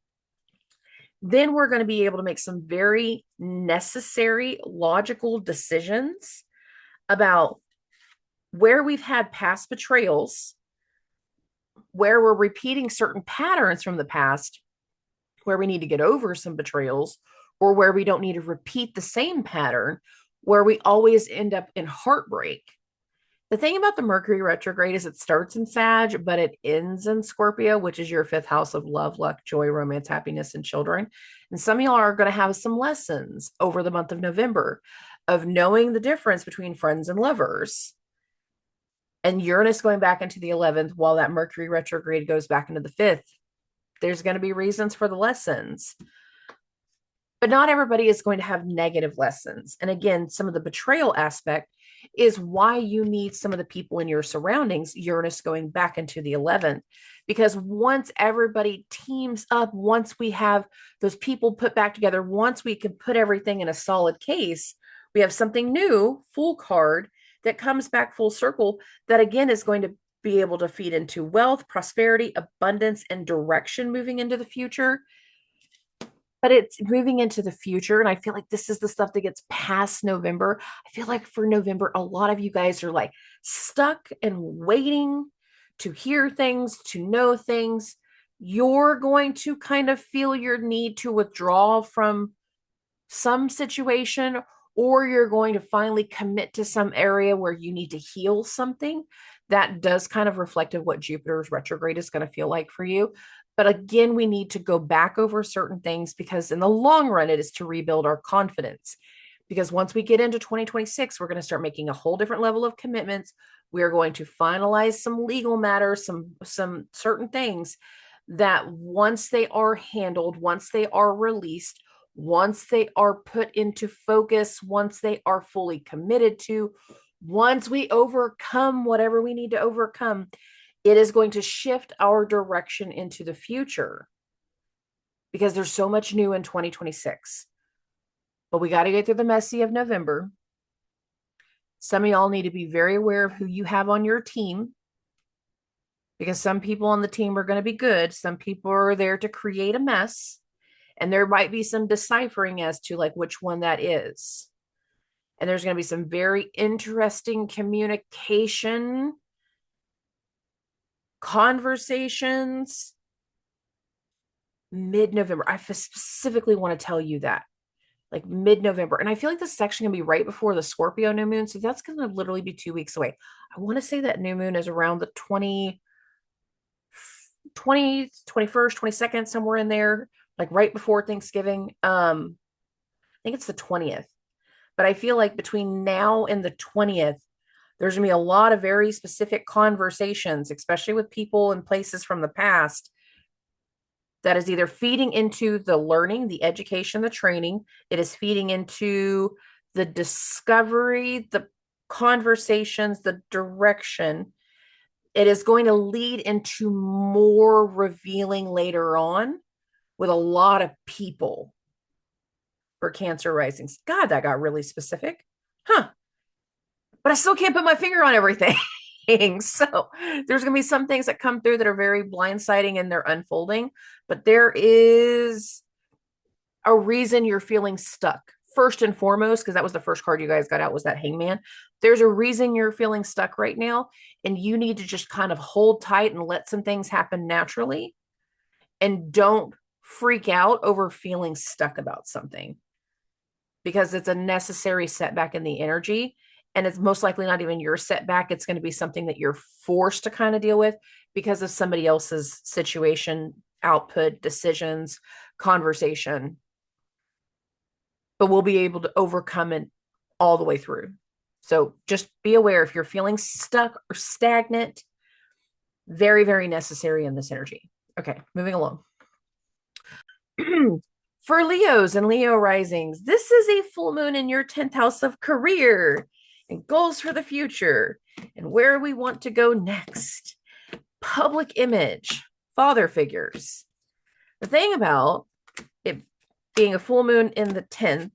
then we're going to be able to make some very necessary, logical decisions about where we've had past betrayals, where we're repeating certain patterns from the past, where we need to get over some betrayals, or where we don't need to repeat the same pattern, where we always end up in heartbreak. The thing about the Mercury retrograde is it starts in Sag, but it ends in Scorpio, which is your fifth house of love, luck, joy, romance, happiness, and children. And some of y'all are going to have some lessons over the month of November of knowing the difference between friends and lovers. And Uranus going back into the 11th while that Mercury retrograde goes back into the 5th. There's going to be reasons for the lessons. But not everybody is going to have negative lessons. And again, some of the betrayal aspect is why you need some of the people in your surroundings, Uranus going back into the 11th. Because once everybody teams up, once we have those people put back together, once we can put everything in a solid case, we have something new, full card, that comes back full circle, that again is going to be able to feed into wealth, prosperity, abundance, and direction moving into the future. But it's moving into the future. And I feel like this is the stuff that gets past November. I feel like for November, a lot of you guys are like stuck and waiting to hear things, to know things. You're going to kind of feel your need to withdraw from some situation, or you're going to finally commit to some area where you need to heal something. That does kind of reflect of what Jupiter's retrograde is going to feel like for you. But again, we need to go back over certain things, because in the long run, it is to rebuild our confidence. Because once we get into 2026, we're going to start making a whole different level of commitments. We are going to finalize some legal matters, some certain things that once they are handled, once they are released, once they are put into focus, once they are fully committed to, once we overcome whatever we need to overcome, it is going to shift our direction into the future, because there's so much new in 2026. But we got to get through the messy of November. Some of y'all need to be very aware of who you have on your team, because some people on the team are going to be good. Some people are there to create a mess. And there might be some deciphering as to like which one that is. And there's going to be some very interesting communication conversations mid-November. I specifically want to tell you that, like mid-November. And I feel like this is actually going to be right before the Scorpio new moon. So that's going to literally be 2 weeks away. I want to say that new moon is around the 21st, 22nd, somewhere in there, like right before Thanksgiving. I think it's the 20th. But I feel like between now and the 20th, there's going to be a lot of very specific conversations, especially with people and places from the past, that is either feeding into the learning, the education, the training. It is feeding into the discovery, the conversations, the direction. It is going to lead into more revealing later on with a lot of people for Cancer risings. God, that got really specific. Huh. But I still can't put my finger on everything. So there's going to be some things that come through that are very blindsiding and they're unfolding, but there is a reason you're feeling stuck. First and foremost, because that was the first card you guys got out, was that Hangman. There's a reason you're feeling stuck right now, and you need to just kind of hold tight and let some things happen naturally, and don't freak out over feeling stuck about something, because it's a necessary setback in the energy. And it's most likely not even your setback. It's going to be something that you're forced to kind of deal with because of somebody else's situation, output, decisions, conversation. But we'll be able to overcome it all the way through. So just be aware if you're feeling stuck or stagnant, very, very necessary in this energy. Okay, moving along. For Leos and Leo risings, this is a full moon in your 10th house of career and goals for the future and where we want to go next. Public image, father figures. The thing about it being a full moon in the 10th,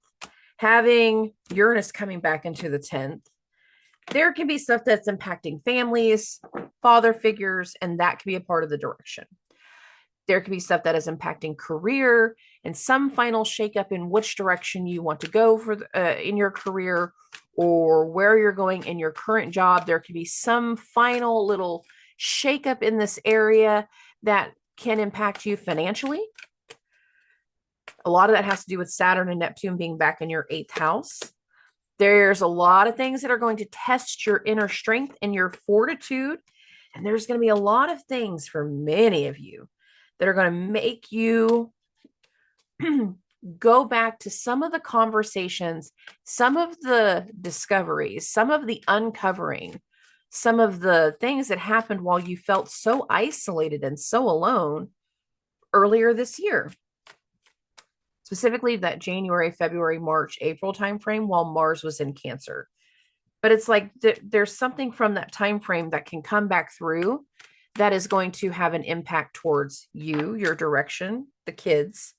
having Uranus coming back into the 10th, there can be stuff that's impacting families, father figures, and that can be a part of the direction. There could be stuff that is impacting career and some final shakeup in which direction you want to go for in your career, or where you're going in your current job. There could be some final little shakeup in this area that can impact you financially. A lot of that has to do with Saturn and Neptune being back in your 8th house. There's a lot of things that are going to test your inner strength and your fortitude. And there's going to be a lot of things for many of you that are going to make you go back to some of the conversations, some of the discoveries, some of the uncovering, some of the things that happened while you felt so isolated and so alone earlier this year. Specifically that January, February, March, April timeframe while Mars was in Cancer. But it's like there's something from that time frame that can come back through that is going to have an impact towards you, your direction, the kids,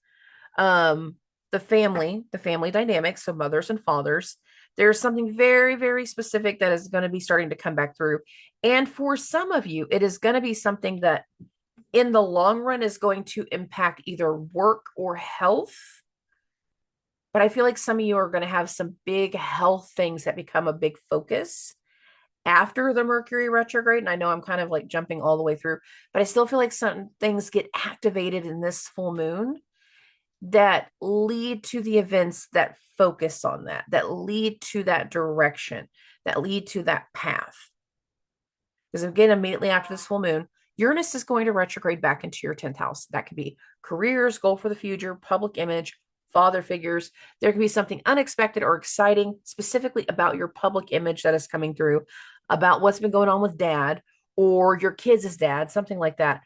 the family dynamics, so mothers and fathers. There's something very, very specific that is going to be starting to come back through. And for some of you, it is going to be something that in the long run is going to impact either work or health. But I feel like some of you are going to have some big health things that become a big focus after the Mercury retrograde. And I know I'm kind of like jumping all the way through, but I still feel like some things get activated in this full moon that lead to the events that focus on that lead to that direction, that lead to that path. Because again, immediately after this full moon, Uranus is going to retrograde back into your 10th house. That could be careers, goal for the future, public image, father figures. There could be something unexpected or exciting specifically about your public image that is coming through, about what's been going on with dad or your kids' dad, something like that.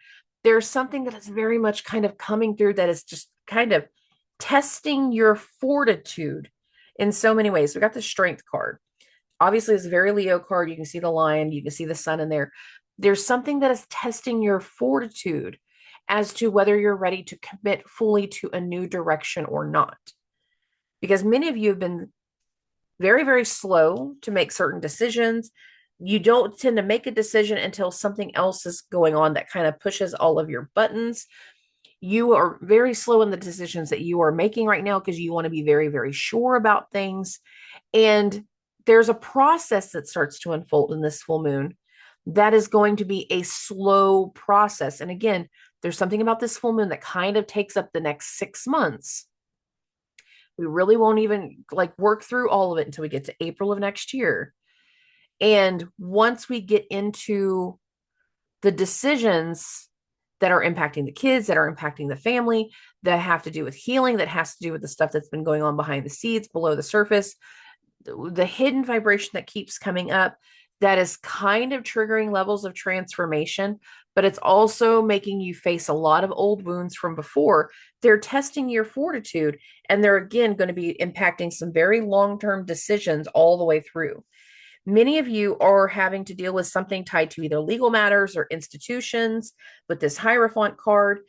There's something that is very much kind of coming through that is just kind of testing your fortitude in so many ways. We got the Strength card. Obviously, it's a very Leo card. You can see the lion, you can see the sun in there. There's something that is testing your fortitude as to whether you're ready to commit fully to a new direction or not. Because many of you have been very, very slow to make certain decisions. You don't tend to make a decision until something else is going on that kind of pushes all of your buttons. You are very slow in the decisions that you are making right now because you want to be very, very sure about things. And there's a process that starts to unfold in this full moon that is going to be a slow process. And again, there's something about this full moon that kind of takes up the next 6 months. We really won't even like work through all of it until we get to April of next year. And once we get into the decisions that are impacting the kids, that are impacting the family, that have to do with healing, that has to do with the stuff that's been going on behind the scenes, below the surface, the hidden vibration that keeps coming up, that is kind of triggering levels of transformation, but it's also making you face a lot of old wounds from before. They're testing your fortitude, and they're again going to be impacting some very long-term decisions all the way through. Many of you are having to deal with something tied to either legal matters or institutions with this Hierophant card.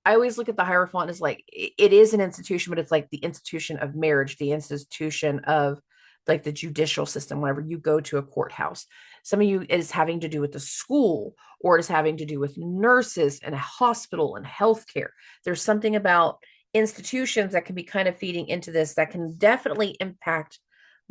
I always look at the Hierophant as like it is an institution, but it's like the institution of marriage, the institution of like the judicial system. Whenever you go to a courthouse, some of you it is having to do with the school, or it is having to do with nurses and a hospital and healthcare. There's something about institutions that can be kind of feeding into this that can definitely impact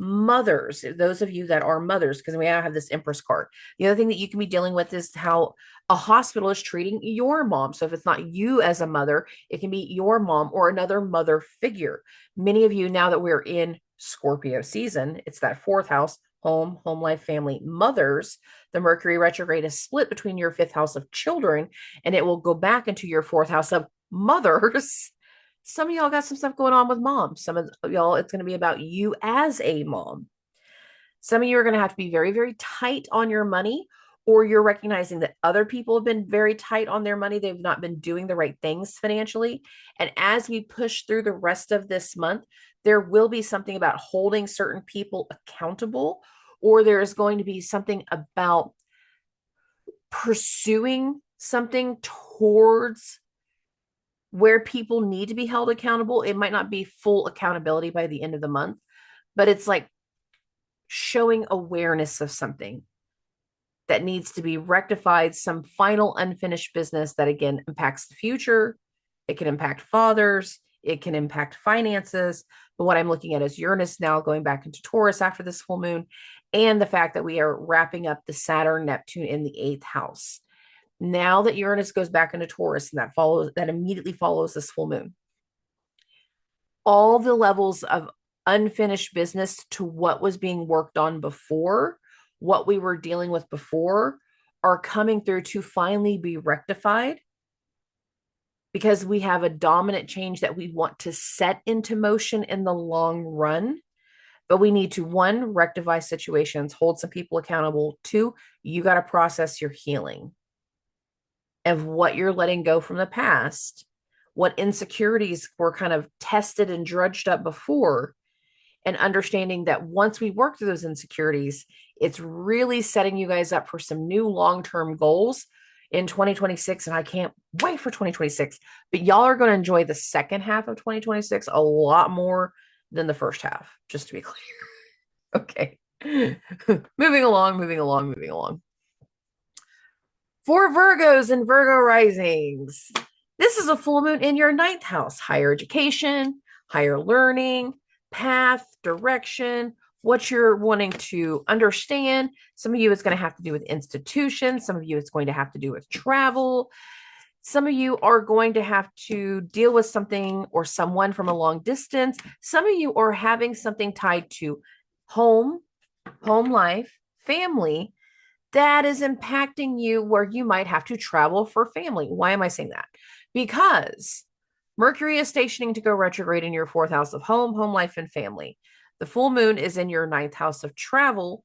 mothers, those of you that are mothers, because we now have this Empress card. The other thing that you can be dealing with is how a hospital is treating your mom. So if it's not you as a mother, it can be your mom or another mother figure. Many of you, now that we're in Scorpio season, it's that fourth house, home, home life, family, mothers. The Mercury retrograde is split between your fifth house of children, and it will go back into your fourth house of mothers. Some of y'all got some stuff going on with mom. Some of y'all, it's going to be about you as a mom. Some of you are going to have to be very, very tight on your money, or you're recognizing that other people have been very tight on their money. They've not been doing the right things financially. And as we push through the rest of this month, there will be something about holding certain people accountable, or there is going to be something about pursuing something towards where people need to be held accountable. It might not be full accountability by the end of the month, but it's like showing awareness of something that needs to be rectified, some final unfinished business that again impacts the future. It can impact fathers, it can impact finances. But what I'm looking at is Uranus now going back into Taurus after this full moon, and the fact that we are wrapping up the Saturn Neptune in the 8th house. Now that Uranus goes back into Taurus, and that immediately follows this full moon, all the levels of unfinished business to what was being worked on before, what we were dealing with before, are coming through to finally be rectified, because we have a dominant change that we want to set into motion in the long run. But we need to, one, rectify situations, hold some people accountable. Two, you got to process your healing of what you're letting go from the past, what insecurities were kind of tested and drudged up before, and understanding that once we work through those insecurities, it's really setting you guys up for some new long-term goals in 2026. And I can't wait for 2026, but y'all are going to enjoy the second half of 2026 a lot more than the first half, just to be clear. Okay. moving along. For Virgos and Virgo risings, this is a full moon in your 9th house, higher education, higher learning, path, direction, what you're wanting to understand. Some of you, it's going to have to do with institutions. Some of you, it's going to have to do with travel. Some of you are going to have to deal with something or someone from a long distance. Some of you are having something tied to home, home life, family, that is impacting you, where you might have to travel for family. Why am I saying that? Because Mercury is stationing to go retrograde in your 4th house of home, home life, and family. The full moon is in your 9th house of travel.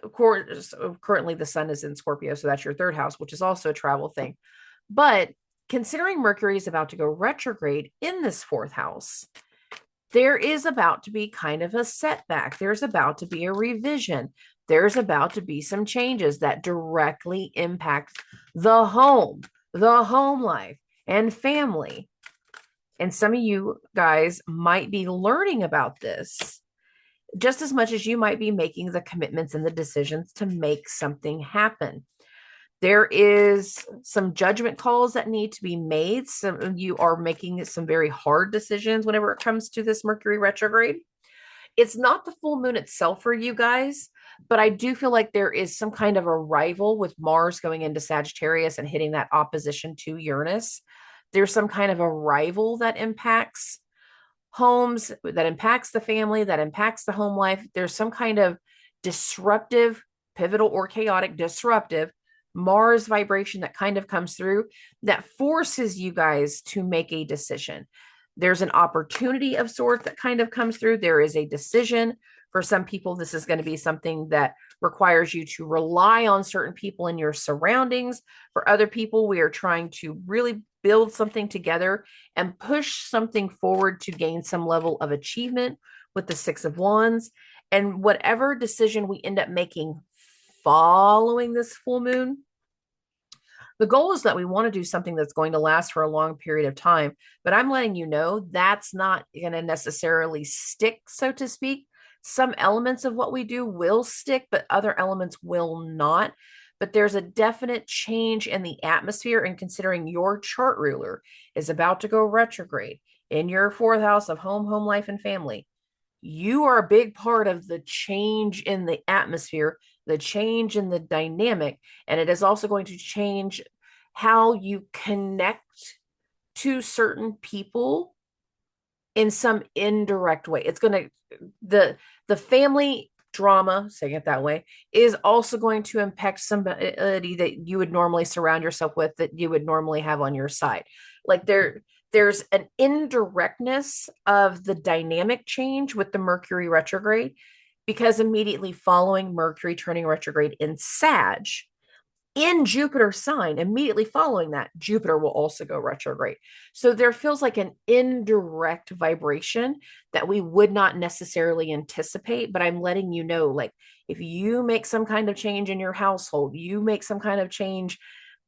Of course, currently the sun is in Scorpio, so that's your 3rd house, which is also a travel thing. But considering Mercury is about to go retrograde in this 4th house, there is about to be kind of a setback. There's about to be a revision. There's about to be some changes that directly impact the home life, and family. And some of you guys might be learning about this just as much as you might be making the commitments and the decisions to make something happen. There is some judgment calls that need to be made. Some of you are making some very hard decisions whenever it comes to this Mercury retrograde. It's not the full moon itself for you guys, but I do feel like there is some kind of arrival with Mars going into Sagittarius and hitting that opposition to Uranus. There's some kind of arrival that impacts homes, that impacts the family, that impacts the home life. There's some kind of disruptive, pivotal, or chaotic disruptive Mars vibration that kind of comes through that forces you guys to make a decision. There's an opportunity of sorts that kind of comes through. There is a decision. For some people, this is going to be something that requires you to rely on certain people in your surroundings. For other people, we are trying to really build something together and push something forward to gain some level of achievement with the Six of Wands. And whatever decision we end up making following this full moon, the goal is that we want to do something that's going to last for a long period of time. But I'm letting you know that's not going to necessarily stick, so to speak. Some elements of what we do will stick, but other elements will not. But there's a definite change in the atmosphere, and considering your chart ruler is about to go retrograde in your fourth house of home, life, and family, you are a big part of the change in the atmosphere, the change in the dynamic, and it is also going to change how you connect to certain people in some indirect way. It's going to, the family drama, saying it that way, is also going to impact somebody that you would normally surround yourself with, that you would normally have on your side. Like there's an indirectness of the dynamic change with the Mercury retrograde, because immediately following Mercury turning retrograde in Sag, in Jupiter's sign, immediately following that, Jupiter will also go retrograde. So there feels like an indirect vibration that we would not necessarily anticipate, but I'm letting you know, like, if you make some kind of change in your household, you make some kind of change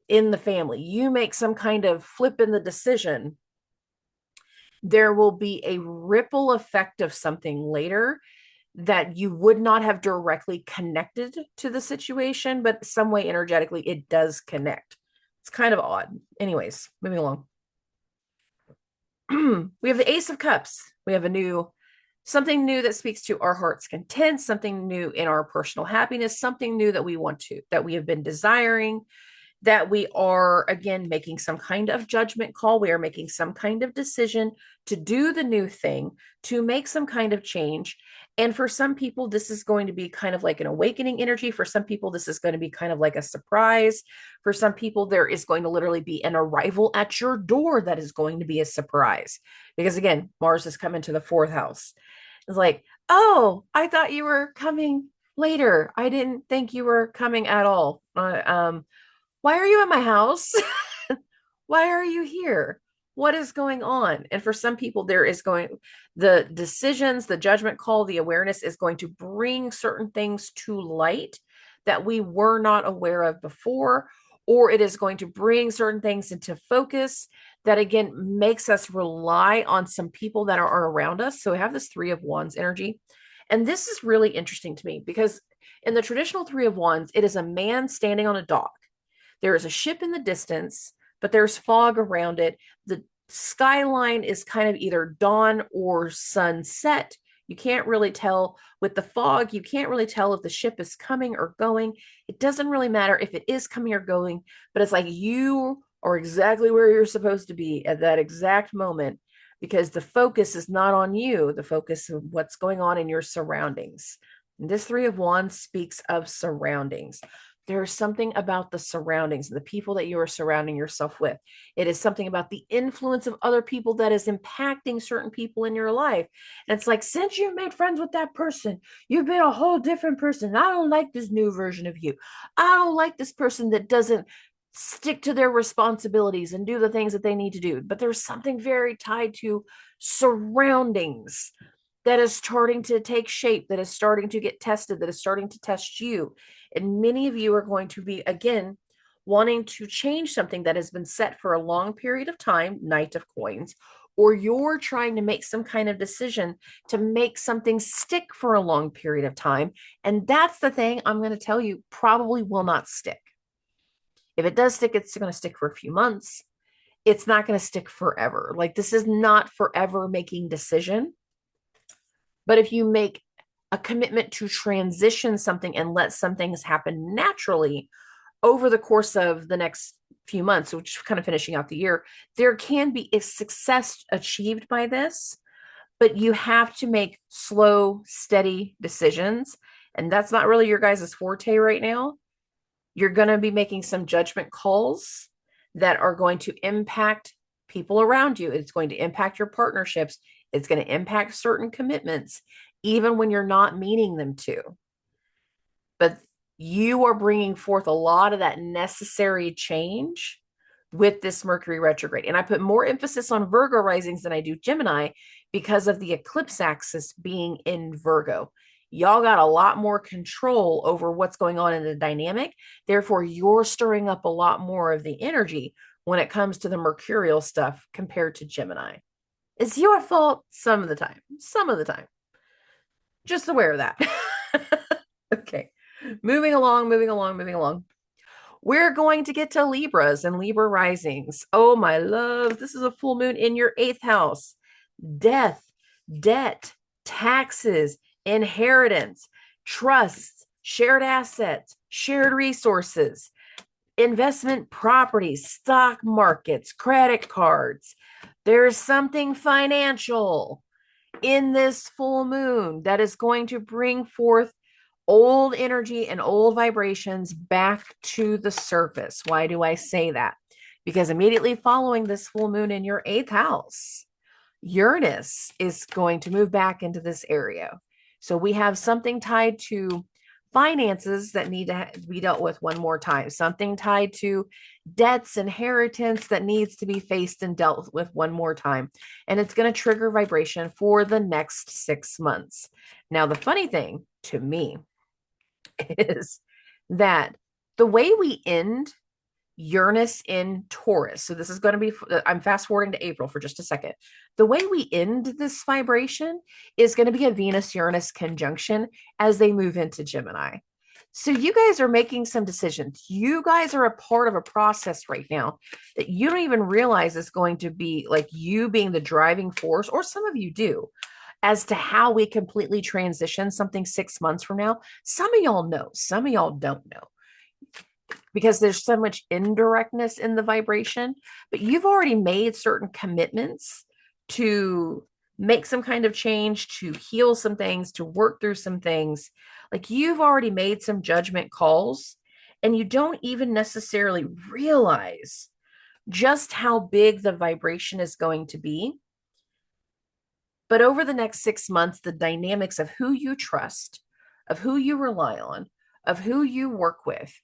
in the family, you make some kind of flip in the decision, there will be a ripple effect of something later that you would not have directly connected to the situation, but some way energetically it does connect. It's kind of odd. Anyways, moving along. We have the Ace of Cups. We have something new that speaks to our heart's content, something new in our personal happiness, something new that we have been desiring, that we are, again, making some kind of judgment call. We are making some kind of decision to do the new thing, to make some kind of change. And for some people, this is going to be kind of like an awakening energy. For some people, this is going to be kind of like a surprise. For some people, there is going to literally be an arrival at your door that is going to be a surprise. Because again, Mars is coming to the fourth house. It's like, oh, I thought you were coming later. I didn't think you were coming at all. Why are you at my house? Why are you here? What is going on? And for some people, the decisions, the judgment call, the awareness is going to bring certain things to light that we were not aware of before, or it is going to bring certain things into focus that, again, makes us rely on some people that are around us. So we have this Three of Wands energy. And this is really interesting to me because in the traditional Three of Wands, it is a man standing on a dock. There is a ship in the distance, but there's fog around it. The skyline is kind of either dawn or sunset. You can't really tell with the fog. You can't really tell if the ship is coming or going. It doesn't really matter if it is coming or going, but it's like you are exactly where you're supposed to be at that exact moment, because the focus is not on you. The focus of what's going on in your surroundings. And this Three of Wands speaks of surroundings. There's something about the surroundings, the people that you are surrounding yourself with. It is something about the influence of other people that is impacting certain people in your life. And it's like, since you made friends with that person, you've been a whole different person. I don't like this new version of you. I don't like this person that doesn't stick to their responsibilities and do the things that they need to do. But there's something very tied to surroundings that is starting to take shape, that is starting to get tested, that is starting to test you. And many of you are going to be, again, wanting to change something that has been set for a long period of time, Knight of Coins, or you're trying to make some kind of decision to make something stick for a long period of time. And that's the thing I'm going to tell you probably will not stick. If it does stick, it's going to stick for a few months. It's not going to stick forever. Like, this is not forever making decision. But if you make a commitment to transition something and let some things happen naturally over the course of the next few months, which is kind of finishing out the year, there can be a success achieved by this, but you have to make slow, steady decisions. And that's not really your guys' forte right now. You're going to be making some judgment calls that are going to impact people around you. It's going to impact your partnerships. It's going to impact certain commitments, even when you're not meaning them to. But you are bringing forth a lot of that necessary change with this Mercury retrograde. And I put more emphasis on Virgo risings than I do Gemini because of the eclipse axis being in Virgo. Y'all got a lot more control over what's going on in the dynamic. Therefore, you're stirring up a lot more of the energy when it comes to the mercurial stuff compared to Gemini. It's your fault some of the time. Some of the time. Just aware of that. Okay. Moving along. We're going to get to Libras and Libra risings. Oh, my love. This is a full moon in your 8th house. Death, debt, taxes, inheritance, trusts, shared assets, shared resources, investment properties, stock markets, credit cards. There's something financial in this full moon that is going to bring forth old energy and old vibrations back to the surface. Why do I say that? Because immediately following this full moon in your 8th house, Uranus is going to move back into this area. So we have something tied to finances that need to be dealt with one more time, something tied to debts, inheritance that needs to be faced and dealt with one more time. And it's going to trigger vibration for the next 6 months. Now, the funny thing to me is that the way we end Uranus in Taurus, so this is going to be, I'm fast forwarding to April for just a second. The way we end this vibration is going to be a Venus-Uranus conjunction as they move into Gemini. So you guys are making some decisions. You guys are a part of a process right now that you don't even realize is going to be like you being the driving force, or some of you do, as to how we completely transition something 6 months from now. Some of y'all know, some of y'all don't know, because there's so much indirectness in the vibration, but you've already made certain commitments to make some kind of change, to heal some things, to work through some things. Like, you've already made some judgment calls, and you don't even necessarily realize just how big the vibration is going to be. But over the next 6 months, the dynamics of who you trust, of who you rely on, of who you work with,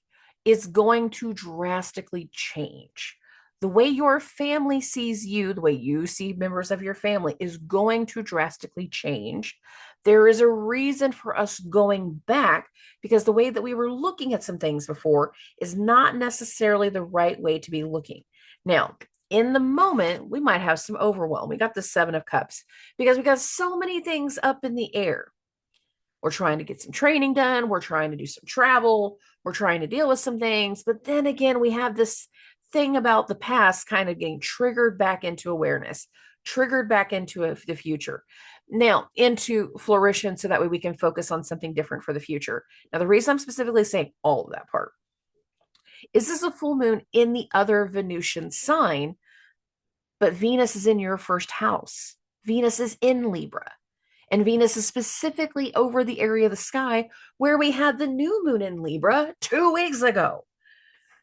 is going to drastically change. The way your family sees you, the way you see members of your family, is going to drastically change. There is a reason for us going back, because the way that we were looking at some things before is not necessarily the right way to be looking. Now, in the moment, we might have some overwhelm. We got the 7 of Cups because we got so many things up in the air. We're trying to get some training done. We're trying to do some travel. We're trying to deal with some things. But then again, we have this thing about the past kind of getting triggered back into awareness, triggered back into the future. Now, into flourishing, so that way we can focus on something different for the future. Now, the reason I'm specifically saying all of that part is this is a full moon in the other Venusian sign, but Venus is in your 1st house. Venus is in Libra. And Venus is specifically over the area of the sky where we had the new moon in Libra 2 weeks ago.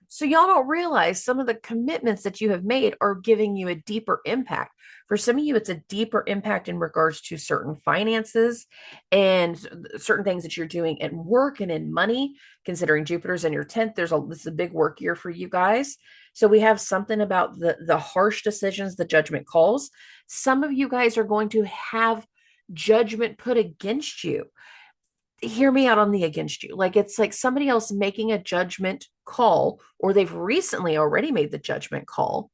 So y'all don't realize some of the commitments that you have made are giving you a deeper impact. For some of you, it's a deeper impact in regards to certain finances and certain things that you're doing at work and in money. Considering Jupiter's in your 10th, this is a big work year for you guys. So we have something about the harsh decisions, the judgment calls. Some of you guys are going to have judgment put against you. Hear me out on the against you. Like, it's like somebody else making a judgment call, or they've recently already made the judgment call,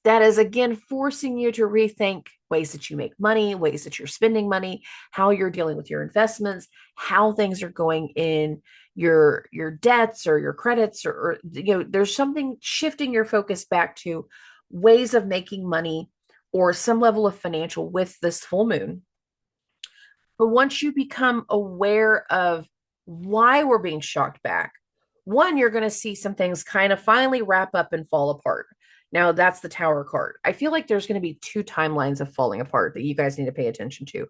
that is again forcing you to rethink ways that you make money, ways that you're spending money, how you're dealing with your investments, how things are going in your debts or your credits, or there's something shifting your focus back to ways of making money or some level of financial with this full moon. But once you become aware of why we're being shocked back, one, you're going to see some things kind of finally wrap up and fall apart. Now, that's the Tower card. I feel like there's going to be two timelines of falling apart that you guys need to pay attention to.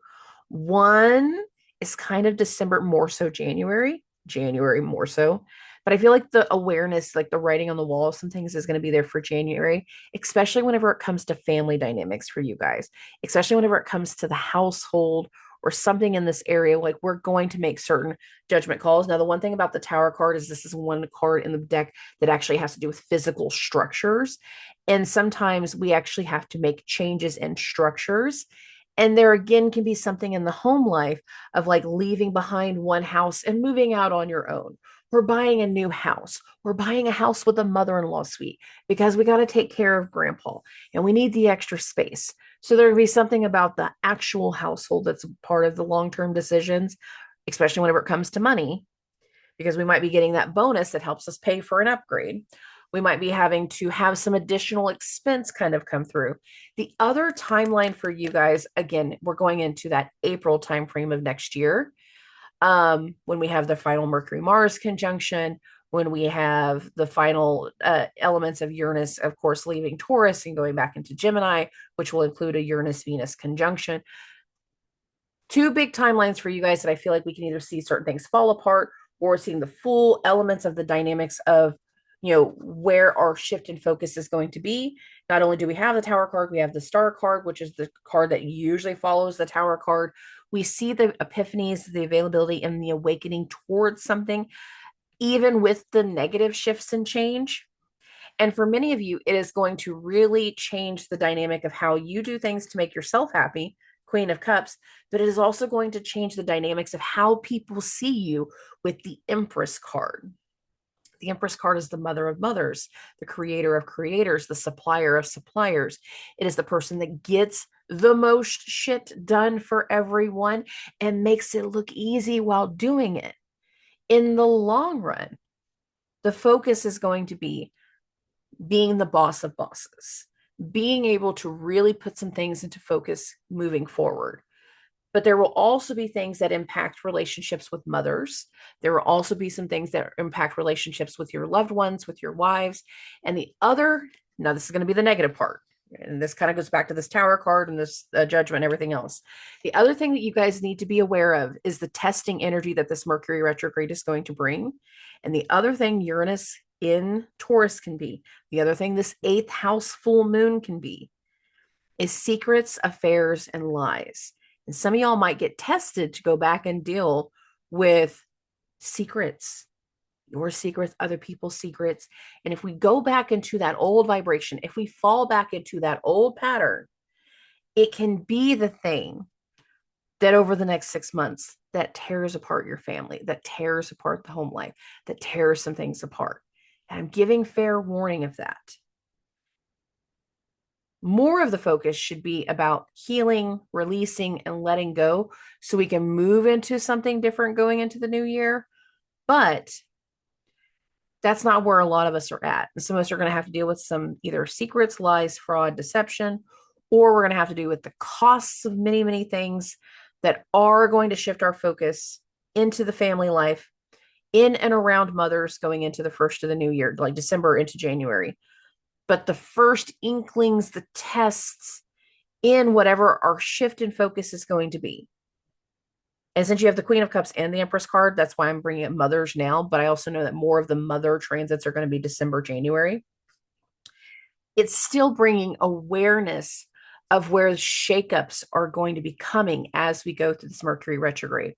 One is kind of December, more so January more so. But I feel like the awareness, like the writing on the wall of some things, is going to be there for January, especially whenever it comes to family dynamics for you guys, especially whenever it comes to the household or something in this area. Like, we're going to make certain judgment calls. Now, the one thing about the Tower card is this is one card in the deck that actually has to do with physical structures. And sometimes we actually have to make changes in structures. And there again can be something in the home life of like leaving behind one house and moving out on your own, or buying a new house, or buying a house with a mother-in-law suite, because we got to take care of grandpa and we need the extra space. So there will be something about the actual household that's part of the long-term decisions, especially whenever it comes to money, because we might be getting that bonus that helps us pay for an upgrade. We might be having to have some additional expense kind of come through. The other timeline for you guys, again, we're going into that April timeframe of next year, when we have the final Mercury Mars conjunction, when we have the final elements of Uranus, of course, leaving Taurus and going back into Gemini, which will include a Uranus Venus conjunction. Two big timelines for you guys that I feel like we can either see certain things fall apart, or seeing the full elements of the dynamics of where our shift in focus is going to be. Not only do we have the Tower card, we have the Star card, which is the card that usually follows the Tower card. We see the epiphanies, the availability, and the awakening towards something, even with the negative shifts and change. And for many of you, it is going to really change the dynamic of how you do things to make yourself happy, Queen of Cups, but it is also going to change the dynamics of how people see you with the Empress card. The Empress card is the mother of mothers, the creator of creators, the supplier of suppliers. It is the person that gets the most shit done for everyone and makes it look easy while doing it. In the long run, the focus is going to be being the boss of bosses, being able to really put some things into focus moving forward. But there will also be things that impact relationships with mothers. There will also be some things that impact relationships with your loved ones, with your wives. And the other, now this is going to be the negative part. And this kind of goes back to this Tower card and this judgment and everything else. The other thing that you guys need to be aware of is the testing energy that this Mercury retrograde is going to bring. And the other thing Uranus in Taurus can be, the other thing this 8th house full moon can be, is secrets, affairs, and lies. And some of y'all might get tested to go back and deal with secrets, your secrets, other people's secrets. And if we go back into that old vibration, if we fall back into that old pattern, it can be the thing that over the next 6 months that tears apart your family, that tears apart the home life, that tears some things apart. And I'm giving fair warning of that. More of the focus should be about healing, releasing, and letting go so we can move into something different going into the new year. But that's not where a lot of us are at. And some of us are going to have to deal with some either secrets, lies, fraud, deception, or we're going to have to deal with the costs of many, many things that are going to shift our focus into the family life, in and around mothers going into the first of the new year, like December into January. But the first inklings, the tests in whatever our shift in focus is going to be. And since you have the Queen of Cups and the Empress card, that's why I'm bringing up mothers now. But I also know that more of the mother transits are going to be December, January. It's still bringing awareness of where shakeups are going to be coming as we go through this Mercury retrograde.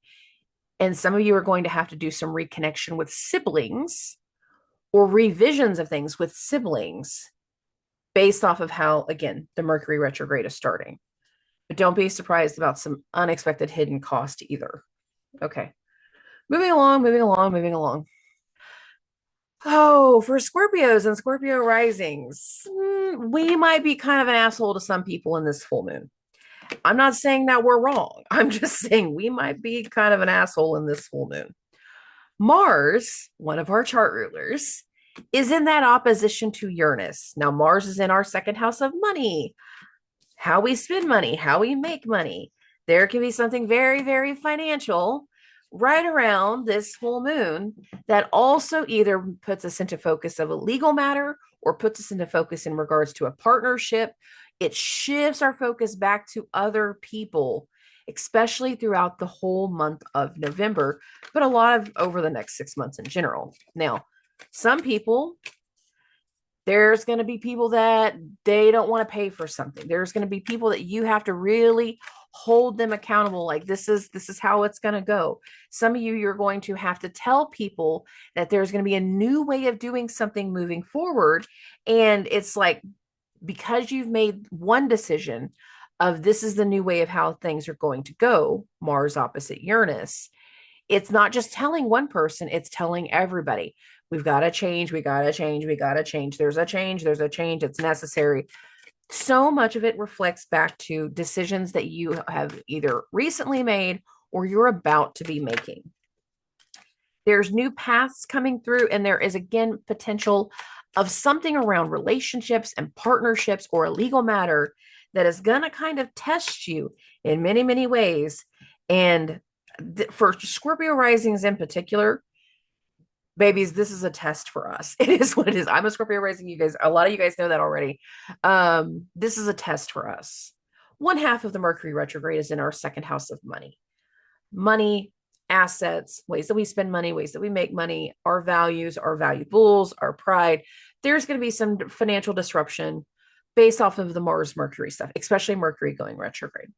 And some of you are going to have to do some reconnection with siblings or revisions of things with siblings based off of how, again, the Mercury retrograde is starting. But don't be surprised about some unexpected hidden cost either. Okay. Moving along. Oh, for Scorpios and Scorpio risings, we might be kind of an asshole to some people in this full moon. I'm not saying that we're wrong. I'm just saying we might be kind of an asshole in this full moon. Mars, one of our chart rulers, is in that opposition to Uranus. Now, Mars is in our second house of money, how we spend money, how we make money. There can be something very, very financial right around this full moon that also either puts us into focus of a legal matter or puts us into focus in regards to a partnership. It shifts our focus back to other people, especially throughout the whole month of November, but a lot of over the next 6 months in general. Now, some people, there's going to be people that they don't want to pay for something. There's going to be people that you have to really hold them accountable. Like this is how it's going to go. Some of you're going to have to tell people that there's going to be a new way of doing something moving forward. And it's like, because you've made one decision of this is the new way of how things are going to go, Mars opposite Uranus, it's not just telling one person, it's telling everybody. We've got to change. We got to change. We got to change. There's a change. There's a change. It's necessary. So much of it reflects back to decisions that you have either recently made or you're about to be making. There's new paths coming through, and there is, again, potential of something around relationships and partnerships or a legal matter that is going to kind of test you in many, many ways. And for Scorpio risings in particular, babies, this is a test for us. It is what it is. I'm a Scorpio rising. You guys, a lot of you guys know that already. This is a test for us. One half of the Mercury retrograde is in our second house of money, assets, ways that we spend money, ways that we make money, our values, our valuables, our pride. There's going to be some financial disruption based off of the Mars Mercury stuff, especially Mercury going retrograde.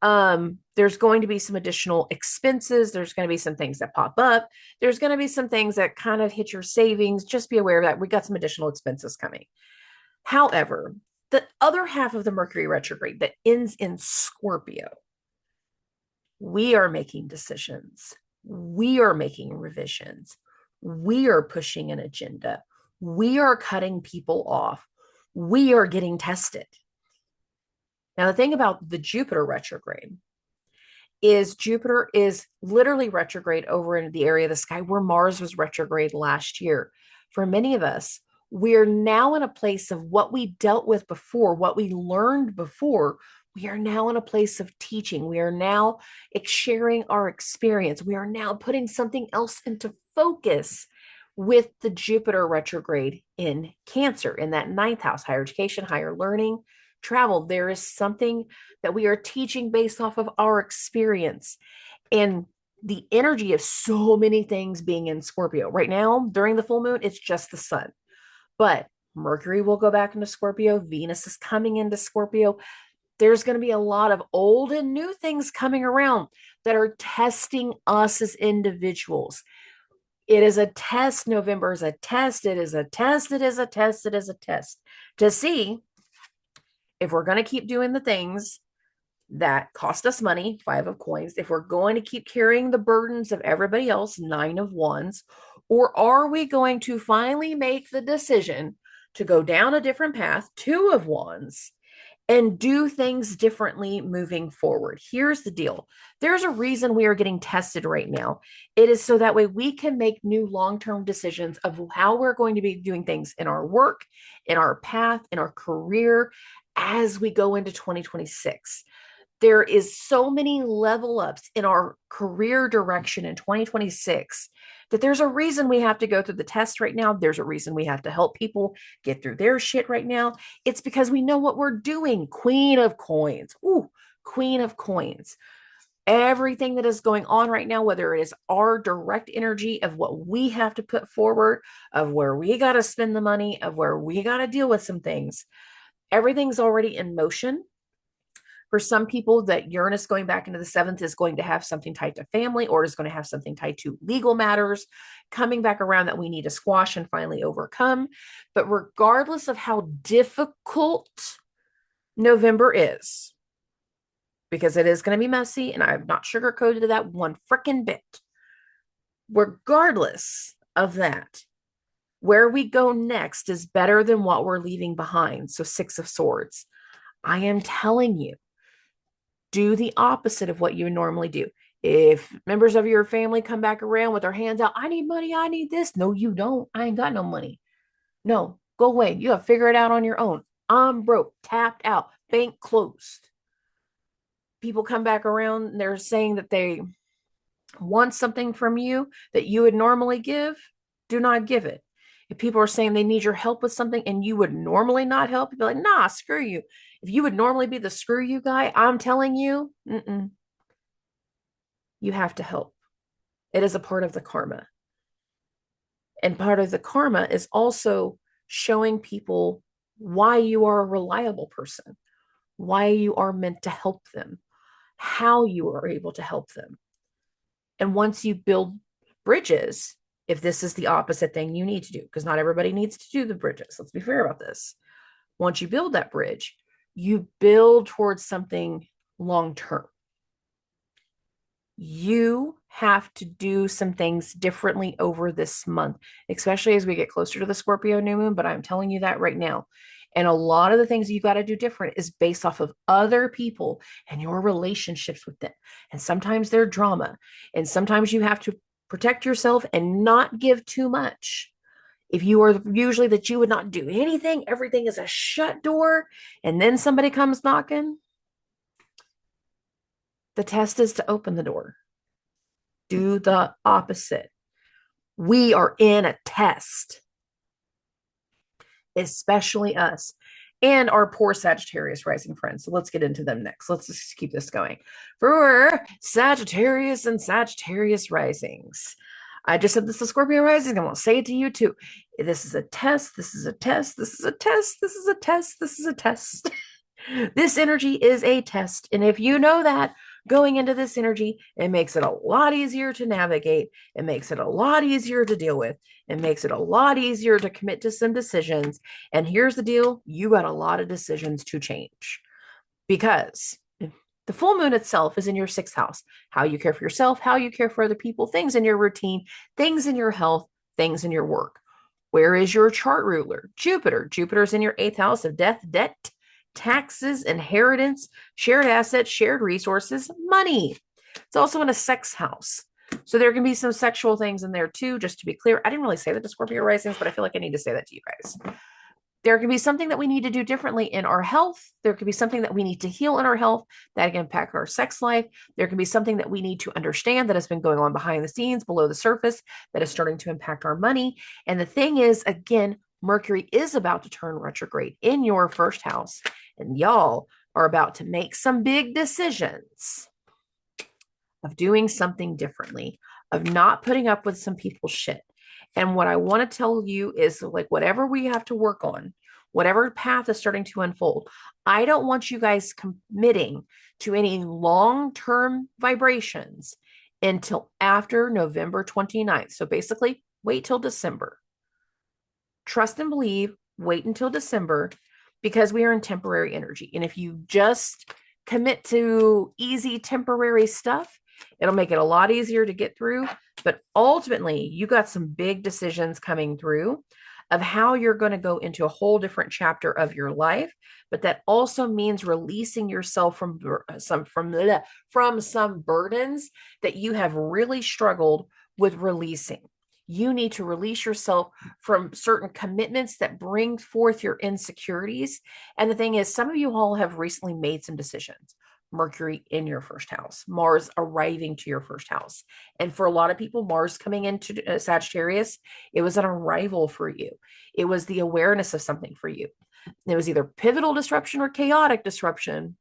There's going to be some additional expenses. There's going to be some things that pop up. There's going to be some things that kind of hit your savings. Just be aware of that. We got some additional expenses coming. However, the other half of the Mercury retrograde that ends in Scorpio, we are making decisions. We are making revisions. We are pushing an agenda. We are cutting people off. We are getting tested. Now, the thing about the Jupiter retrograde is Jupiter is literally retrograde over in the area of the sky where Mars was retrograde last year. For many of us, we're now in a place of what we dealt with before, what we learned before. We are now in a place of teaching. We are now sharing our experience. We are now putting something else into focus with the Jupiter retrograde in Cancer, in that ninth house, higher education, higher learning, travel. There is something that we are teaching based off of our experience and the energy of so many things being in Scorpio. Right now, during the full moon, it's just the sun. But Mercury will go back into Scorpio. Venus is coming into Scorpio. There's going to be a lot of old and new things coming around that are testing us as individuals. It is a test. November is a test. It is a test. It is a test. It is a test to see if we're going to keep doing the things that cost us money, 5 of coins, if we're going to keep carrying the burdens of everybody else, 9 of wands, or are we going to finally make the decision to go down a different path, 2 of wands, and do things differently moving forward? Here's the deal. There's a reason we are getting tested right now. It is so that way we can make new long-term decisions of how we're going to be doing things in our work, in our path, in our career, as we go into 2026. There is so many level ups in our career direction in 2026 that there's a reason we have to go through the test right now. There's a reason we have to help people get through their shit right now. It's because we know what we're doing. Queen of coins. Ooh, Queen of coins. Everything that is going on right now, whether it is our direct energy of what we have to put forward, of where we got to spend the money, of where we got to deal with some things, everything's already in motion. For some people, that Uranus going back into the 7th is going to have something tied to family, or is going to have something tied to legal matters coming back around that we need to squash and finally overcome. But regardless of how difficult November is, because it is going to be messy, and I've not sugarcoated that one freaking bit, regardless of that, where we go next is better than what we're leaving behind. So 6 of swords. I am telling you, Do the opposite of what you normally do. If members of your family come back around with their hands out, I need money, I need this. No, you don't. I ain't got no money. No, go away. You have to figure it out on your own. I'm broke, tapped out, bank closed. People come back around and they're saying that they want something from you that you would normally give. Do not give it. If people are saying they need your help with something and you would normally not help, you'd be like, nah, screw you. If you would normally be the screw you guy, I'm telling you, you have to help. It is a part of the karma. And part of the karma is also showing people why you are a reliable person, why you are meant to help them, how you are able to help them. And once you build bridges, if this is the opposite thing you need to do, because not everybody needs to do the bridges. Let's be fair about this. Once you build that bridge, you build towards something long term. You have to do some things differently over this month, especially as we get closer to the Scorpio new moon. But I'm telling you that right now. And a lot of the things you got to do different is based off of other people and your relationships with them. And sometimes they're drama. And sometimes you have to protect yourself and not give too much. If you are usually that you would not do anything, everything is a shut door, and then somebody comes knocking, the test is to open the door. Do the opposite. We are in a test, especially us and our poor Sagittarius rising friends. So let's get into them next. Let's just keep this going. For Sagittarius and Sagittarius risings, I just said this is Scorpio rising. I'm going to say it to you too. This is a test. This is a test. This is a test. This is a test. This is a test. This energy is a test. And if you know that going into this energy, it makes it a lot easier to navigate. It makes it a lot easier to deal with. It makes it a lot easier to commit to some decisions. And here's the deal. You got a lot of decisions to change because the full moon itself is in your sixth house. How you care for yourself, how you care for other people, things in your routine, things in your health, things in your work. Where is your chart ruler? Jupiter. Jupiter's in your eighth house of death, debt, taxes, inheritance, shared assets, shared resources, money. It's also in a sex house. So there can be some sexual things in there too, just to be clear. I didn't really say that to Scorpio risings, but I feel like I need to say that to you guys. There can be something that we need to do differently in our health. There can be something that we need to heal in our health that can impact our sex life. There can be something that we need to understand that has been going on behind the scenes, below the surface, that is starting to impact our money. And the thing is, again, Mercury is about to turn retrograde in your first house, and y'all are about to make some big decisions of doing something differently, of not putting up with some people's shit. And what I want to tell you is like, whatever we have to work on, whatever path is starting to unfold, I don't want you guys committing to any long-term vibrations until after November 29th. So basically, wait till December. Trust and believe, wait until December, because we are in temporary energy. And if you just commit to easy temporary stuff, it'll make it a lot easier to get through. But ultimately, you got some big decisions coming through of how you're going to go into a whole different chapter of your life. But that also means releasing yourself from some burdens that you have really struggled with releasing. You need to release yourself from certain commitments that bring forth your insecurities. And the thing is, some of you all have recently made some decisions. Mercury in your first house, Mars arriving to your first house. And for a lot of people, Mars coming into Sagittarius, it was an arrival for you. It was the awareness of something for you. It was either pivotal disruption or chaotic disruption.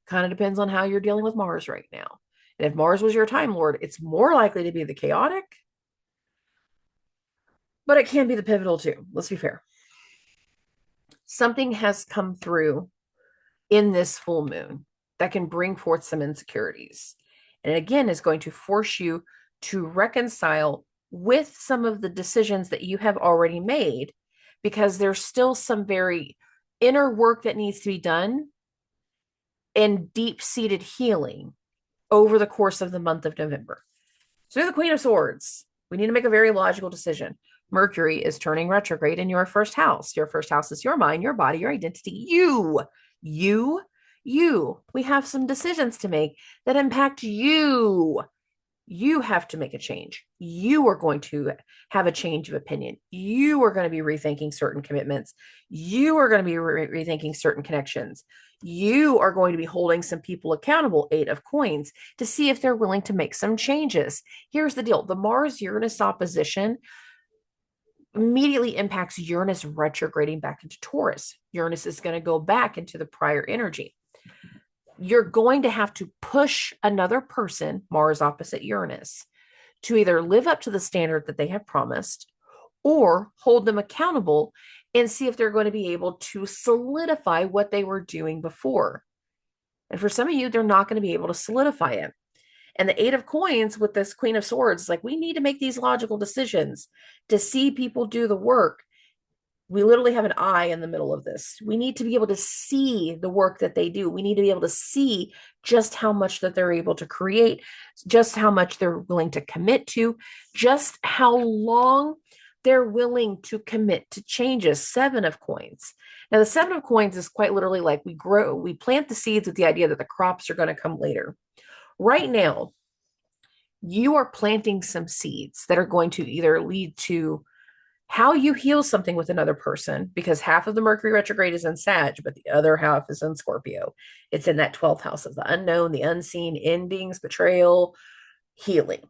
Kind of depends on how you're dealing with Mars right now. And if Mars was your time lord, it's more likely to be the chaotic, but it can be the pivotal too. Let's be fair. Something has come through in this full moon that can bring forth some insecurities. And again, is going to force you to reconcile with some of the decisions that you have already made, because there's still some very inner work that needs to be done and deep-seated healing over the course of the month of November. So you're the Queen of Swords. We need to make a very logical decision. Mercury is turning retrograde in your first house. Your first house is your mind, your body, your identity. You We have some decisions to make that impact you. You have to make a change. You are going to have a change of opinion. You are going to be rethinking certain commitments. You are going to be rethinking certain connections. You are going to be holding some people accountable, 8 of coins, to see if they're willing to make some changes. Here's the deal. The Mars-Uranus opposition immediately impacts Uranus retrograding back into Taurus. Uranus is going to go back into the prior energy. You're going to have to push another person, Mars opposite Uranus, to either live up to the standard that they have promised or hold them accountable and see if they're going to be able to solidify what they were doing before. And for some of you, they're not going to be able to solidify it. And the 8 of coins with this Queen of Swords, like, we need to make these logical decisions to see people do the work. We literally have an eye in the middle of this. We need to be able to see the work that they do. We need to be able to see just how much that they're able to create, just how much they're willing to commit to, just how long they're willing to commit to changes. 7 of coins. Now, the 7 of coins is quite literally like we plant the seeds with the idea that the crops are going to come later. Right now, you are planting some seeds that are going to either lead to how you heal something with another person, because half of the Mercury retrograde is in Sag, but the other half is in Scorpio. It's in that 12th house of the unknown, the unseen, endings, betrayal, healing.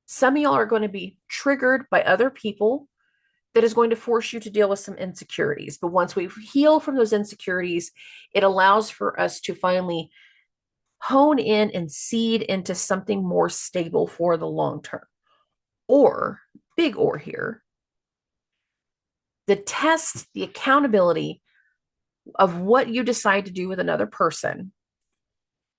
Some of y'all are going to be triggered by other people that is going to force you to deal with some insecurities. But once we heal from those insecurities, it allows for us to finally hone in and seed into something more stable for the long term. Or, big or here, the test, the accountability of what you decide to do with another person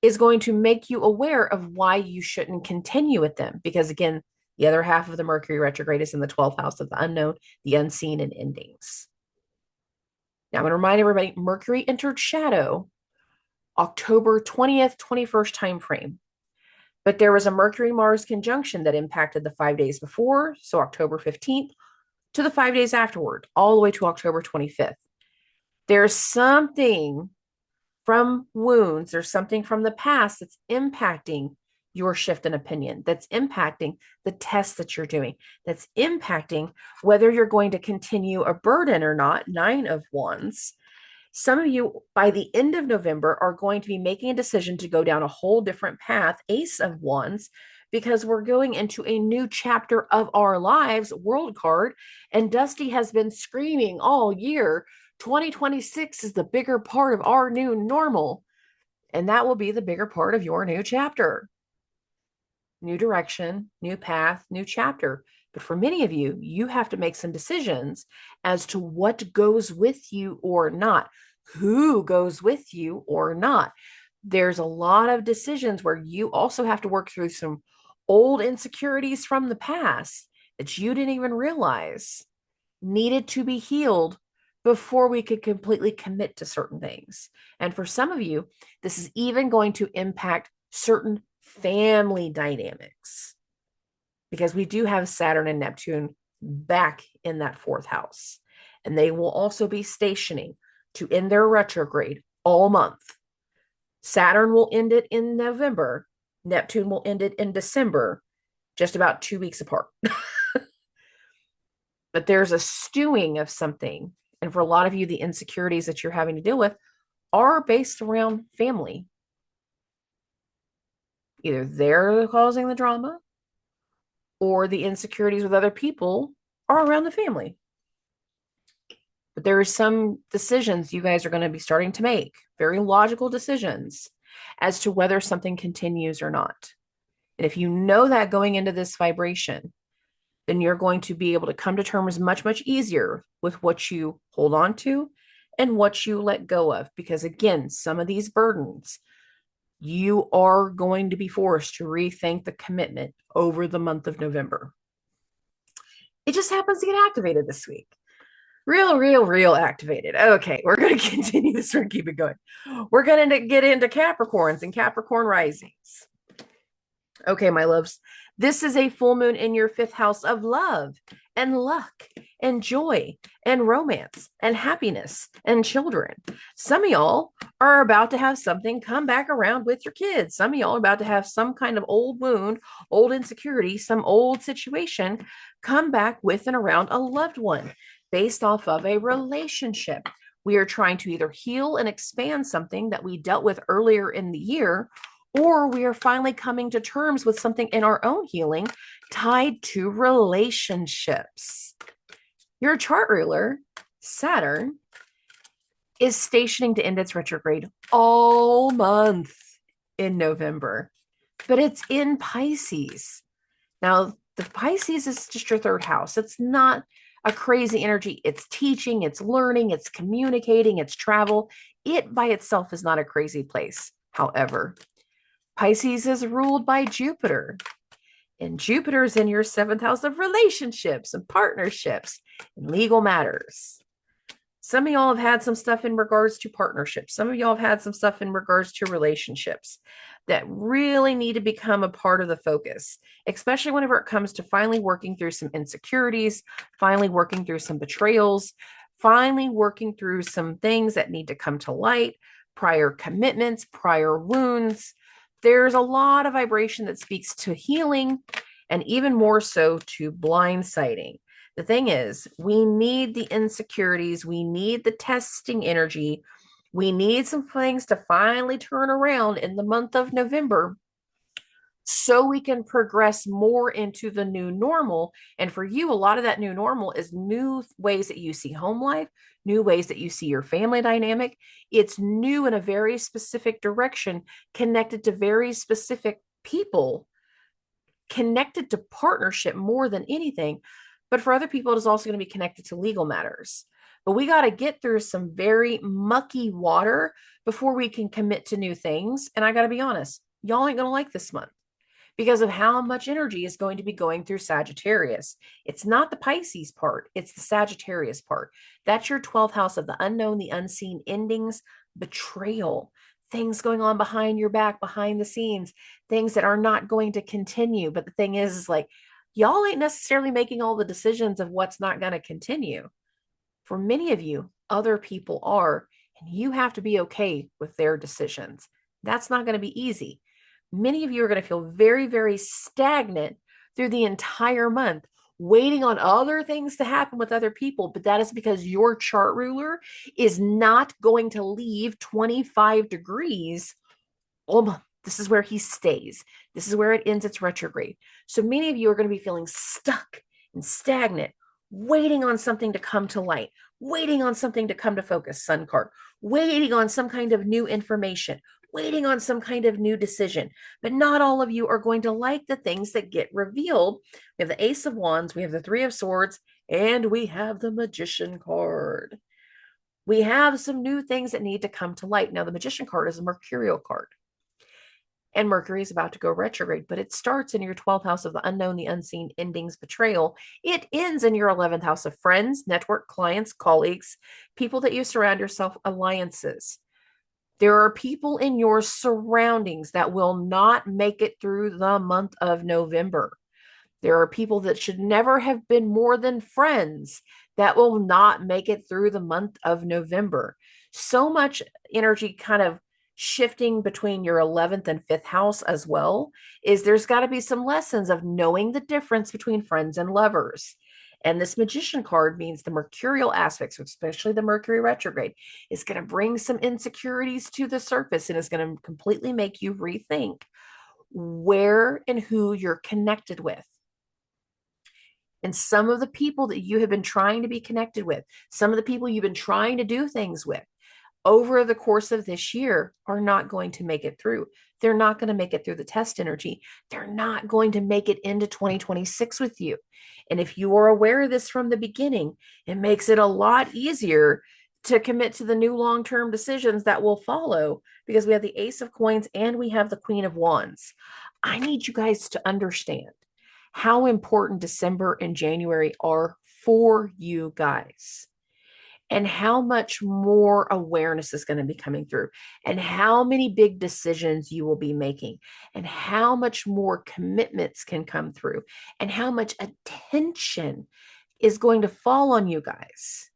is going to make you aware of why you shouldn't continue with them. Because again, the other half of the Mercury retrograde is in the 12th house of the unknown, the unseen, and endings. Now, I'm going to remind everybody, Mercury entered shadow October 20th, 21st timeframe. But there was a Mercury-Mars conjunction that impacted the 5 days before, so October 15th, to the 5 days afterward, all the way to October 25th. There's something from wounds, there's something from the past that's impacting your shift in opinion, that's impacting the test that you're doing, that's impacting whether you're going to continue a burden or not, 9 of Wands. Some of you, by the end of November, are going to be making a decision to go down a whole different path, Ace of Wands, because we're going into a new chapter of our lives, World card, and Dusty has been screaming all year, 2026 is the bigger part of our new normal, and that will be the bigger part of your new chapter. New direction, new path, new chapter. But for many of you, you have to make some decisions as to what goes with you or not, who goes with you or not. There's a lot of decisions where you also have to work through some old insecurities from the past that you didn't even realize needed to be healed before we could completely commit to certain things. And for some of you, this is even going to impact certain family dynamics, because we do have Saturn and Neptune back in that 4th house. And they will also be stationing to end their retrograde all month. Saturn will end it in November. Neptune will end it in December, just about 2 weeks apart. But there's a stewing of something. And for a lot of you, the insecurities that you're having to deal with are based around family. Either they're causing the drama, or the insecurities with other people are around the family. But there are some decisions you guys are going to be starting to make, very logical decisions as to whether something continues or not. And if you know that going into this vibration, then you're going to be able to come to terms much, much easier with what you hold on to and what you let go of. Because again, some of these burdens, you are going to be forced to rethink the commitment over the month of November. It just happens to get activated this week. Real activated. Okay, we're going to continue this and keep it going. We're going to get into Capricorns and Capricorn risings. Okay, my loves, This is a full moon in your fifth house of love and luck and joy and romance and happiness and children. Some of y'all are about to have something come back around with your kids. Some of y'all are about to have some kind of old wound, old insecurity, some old situation come back with and around a loved one based off of a relationship. We are trying to either heal and expand something that we dealt with earlier in the year, or we are finally coming to terms with something in our own healing tied to relationships. Your chart ruler, Saturn, is stationing to end its retrograde all month in November, but it's in Pisces. Now, the Pisces is just your third house. It's not a crazy energy. It's teaching, it's learning, it's communicating, it's travel. It by itself is not a crazy place. However, Pisces is ruled by Jupiter, and Jupiter is in your seventh house of relationships and partnerships and legal matters. Some of y'all have had some stuff in regards to partnerships. Some of y'all have had some stuff in regards to relationships that really need to become a part of the focus, especially whenever it comes to finally working through some insecurities, finally working through some betrayals, finally working through some things that need to come to light, prior commitments, prior wounds. There's a lot of vibration that speaks to healing and even more so to blindsiding. The thing is, we need the insecurities. We need the testing energy. We need some things to finally turn around in the month of November so we can progress more into the new normal. And for you, a lot of that new normal is new ways that you see home life, new ways that you see your family dynamic. It's new in a very specific direction, connected to very specific people, connected to partnership more than anything. But for other people, it is also going to be connected to legal matters. But we got to get through some very mucky water before we can commit to new things. And I got to be honest, y'all ain't going to like this month because of how much energy is going to be going through Sagittarius. It's not the Pisces part, it's the Sagittarius part. That's your 12th house of the unknown, the unseen, endings, betrayal, things going on behind your back, behind the scenes, things that are not going to continue. But the thing is like, y'all ain't necessarily making all the decisions of what's not going to continue. For many of you, other people are, and you have to be okay with their decisions. That's not going to be easy. Many of you are going to feel very, very stagnant through the entire month, waiting on other things to happen with other people. But that is because your chart ruler is not going to leave 25 degrees all month. This is where he stays. This is where it ends its retrograde. So many of you are going to be feeling stuck and stagnant, waiting on something to come to light, waiting on something to come to focus, sun card, waiting on some kind of new information, waiting on some kind of new decision. But not all of you are going to like the things that get revealed. We have the Ace of Wands, we have the Three of Swords, and we have the Magician card. We have some new things that need to come to light. Now, the Magician card is a mercurial card. And Mercury is about to go retrograde, but it starts in your 12th house of the unknown, the unseen, endings, betrayal. It ends in your 11th house of friends, network, clients, colleagues, people that you surround yourself, alliances. There are people in your surroundings that will not make it through the month of November. There are people that should never have been more than friends that will not make it through the month of November. So much energy kind of shifting between your 11th and 5th house as well is there's got to be some lessons of knowing the difference between friends and lovers. And this Magician card means the mercurial aspects, especially the Mercury retrograde, is going to bring some insecurities to the surface and is going to completely make you rethink where and who you're connected with. And some of the people that you have been trying to be connected with, some of the people you've been trying to do things with, over the course of this year are not going to make it through. They're not going to make it through the test energy. They're not going to make it into 2026 with you. And if you are aware of this from the beginning, it makes it a lot easier to commit to the new long-term decisions that will follow because we have the Ace of Coins and we have the Queen of Wands. I need you guys to understand how important December and January are for you guys. and how much more awareness is going to be coming through, and how many big decisions you will be making, and how much more commitments can come through, and how much attention is going to fall on you guys.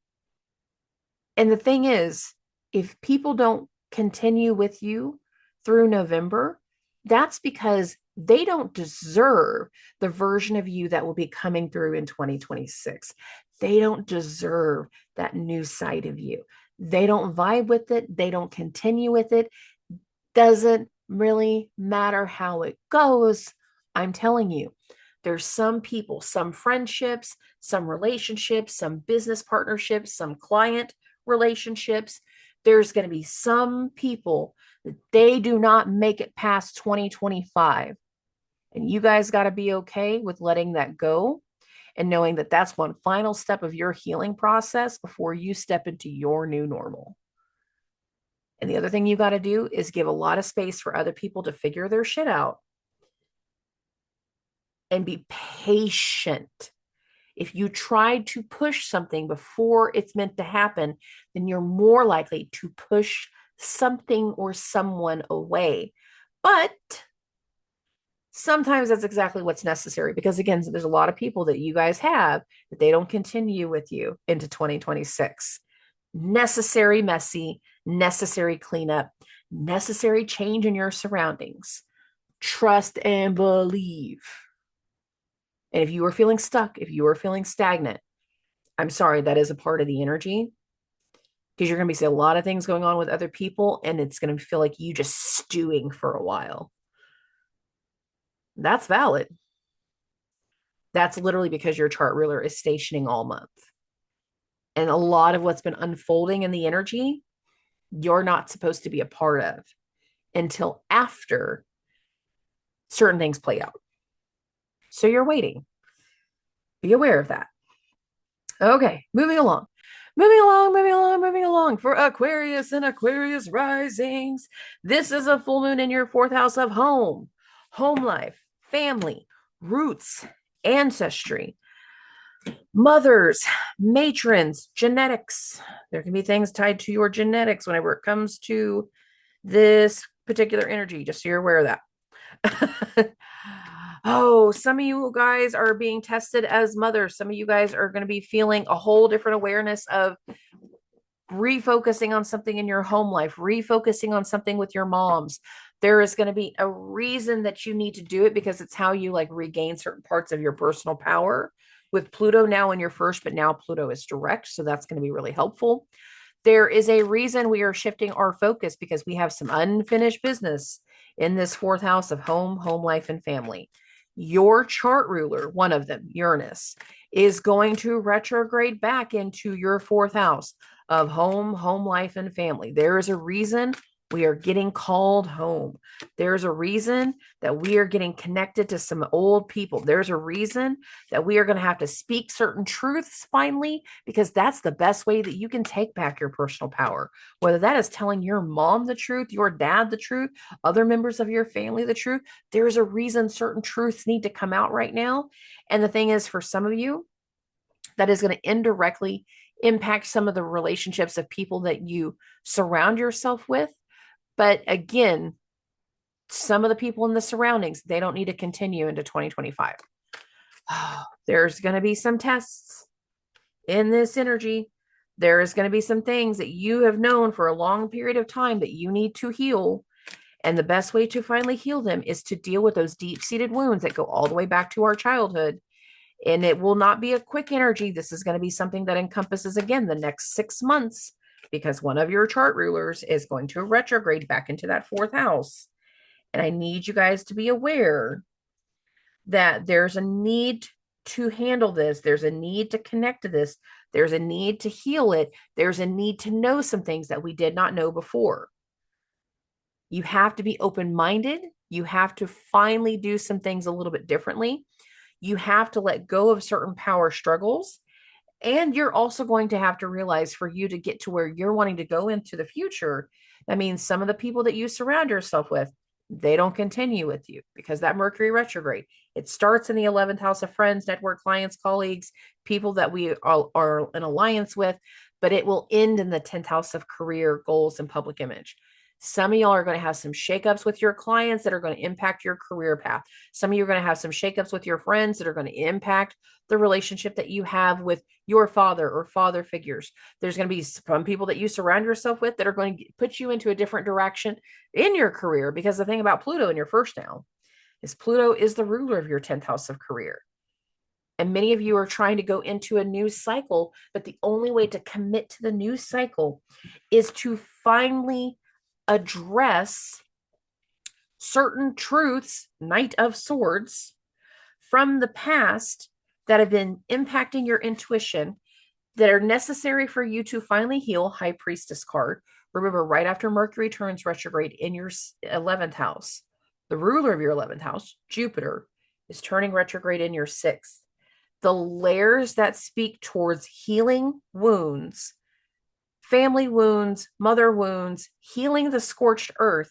And the thing is, if people don't continue with you through November, that's because they don't deserve the version of you that will be coming through in 2026. They don't deserve that new side of you. They don't vibe with it. They don't continue with it. Doesn't really matter how it goes. I'm telling you, there's some people, some friendships, some relationships, some business partnerships, some client relationships. There's going to be some people that they do not make it past 2025. And you guys got to be okay with letting that go and knowing that that's one final step of your healing process before you step into your new normal. And the other thing you got to do is give a lot of space for other people to figure their shit out and be patient. If you try to push something before it's meant to happen, then you're more likely to push something or someone away. But sometimes that's exactly what's necessary, because again, there's a lot of people that you guys have that they don't continue with you into 2026. Necessary messy, necessary cleanup, necessary change in your surroundings. Trust and believe. And if you are feeling stuck, if you are feeling stagnant, I'm sorry, that is a part of the energy, because you're going to be seeing a lot of things going on with other people, and it's going to feel like you just stewing for a while. That's valid. That's literally because your chart ruler is stationing all month. And a lot of what's been unfolding in the energy, you're not supposed to be a part of until after certain things play out. So you're waiting. Be aware of that. Okay, moving along. Moving along. For Aquarius and Aquarius risings, this is a full moon in your fourth house of home life, family, roots, ancestry, mothers, matrons, genetics. There can be things tied to your genetics whenever it comes to this particular energy, just so you're aware of that. Oh, some of you guys are being tested as mothers. Some of you guys are going to be feeling a whole different awareness of refocusing on something in your home life, refocusing on something with your moms. There is going to be a reason that you need to do it, because it's how you like regain certain parts of your personal power. With Pluto now in your first, but now Pluto is direct, so that's going to be really helpful. There is a reason we are shifting our focus, because we have some unfinished business in this fourth house of home life, and family. Your chart ruler, one of them, Uranus, is going to retrograde back into your fourth house of home life, and family. There is a reason we are getting called home. There's a reason that we are getting connected to some old people. There's a reason that we are going to have to speak certain truths finally, because that's the best way that you can take back your personal power. Whether that is telling your mom the truth, your dad the truth, other members of your family the truth, there's a reason certain truths need to come out right now. And the thing is, for some of you, that is going to indirectly impact some of the relationships of people that you surround yourself with. But again, some of the people in the surroundings, they don't need to continue into 2025. There's going to be some tests in this energy. There is going to be some things that you have known for a long period of time that you need to heal. And the best way to finally heal them is to deal with those deep-seated wounds that go all the way back to our childhood. And it will not be a quick energy. This is going to be something that encompasses, again, the next 6 months, because one of your chart rulers is going to retrograde back into that fourth house. And I need you guys to be aware that there's a need to handle this. There's a need to connect to this. There's a need to heal it. There's a need to know some things that we did not know before. You have to be open-minded. You have to finally do some things a little bit differently. You have to let go of certain power struggles. And you're also going to have to realize, for you to get to where you're wanting to go into the future, that means some of the people that you surround yourself with, they don't continue with you, because that Mercury retrograde, it starts in the 11th house of friends, network, clients, colleagues, people that we are in alliance with. but it will end in the 10th house of career, goals, and public image. Some of y'all are going to have some shakeups with your clients that are going to impact your career path. Some of you are going to have some shakeups with your friends that are going to impact the relationship that you have with your father or father figures. There's going to be some people that you surround yourself with that are going to put you into a different direction in your career, because the thing about Pluto in your first now is Pluto is the ruler of your 10th house of career. And many of you are trying to go into a new cycle, but the only way to commit to the new cycle is to finally address certain truths, Knight of Swords, from the past that have been impacting your intuition, that are necessary for you to finally heal. High Priestess card. Remember, right after Mercury turns retrograde in your 11th house, the ruler of your 11th house, Jupiter, is turning retrograde in your 6th. The layers that speak towards healing wounds, family wounds, mother wounds, healing the scorched earth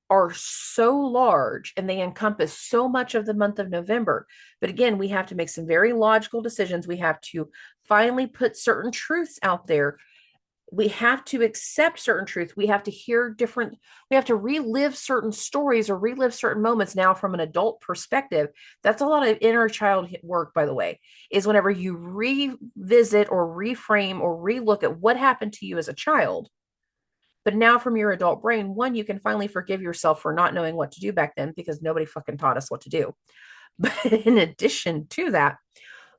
are so large, and they encompass so much of the month of November. But again, we have to make some very logical decisions. We have to finally put certain truths out there. We have to accept certain truths. We have to hear different, we have to relive certain stories or relive certain moments now from an adult perspective. That's a lot of inner child work, by the way, is whenever you revisit or reframe or relook at what happened to you as a child. But now from your adult brain, one, you can finally forgive yourself for not knowing what to do back then, because nobody fucking taught us what to do. But in addition to that,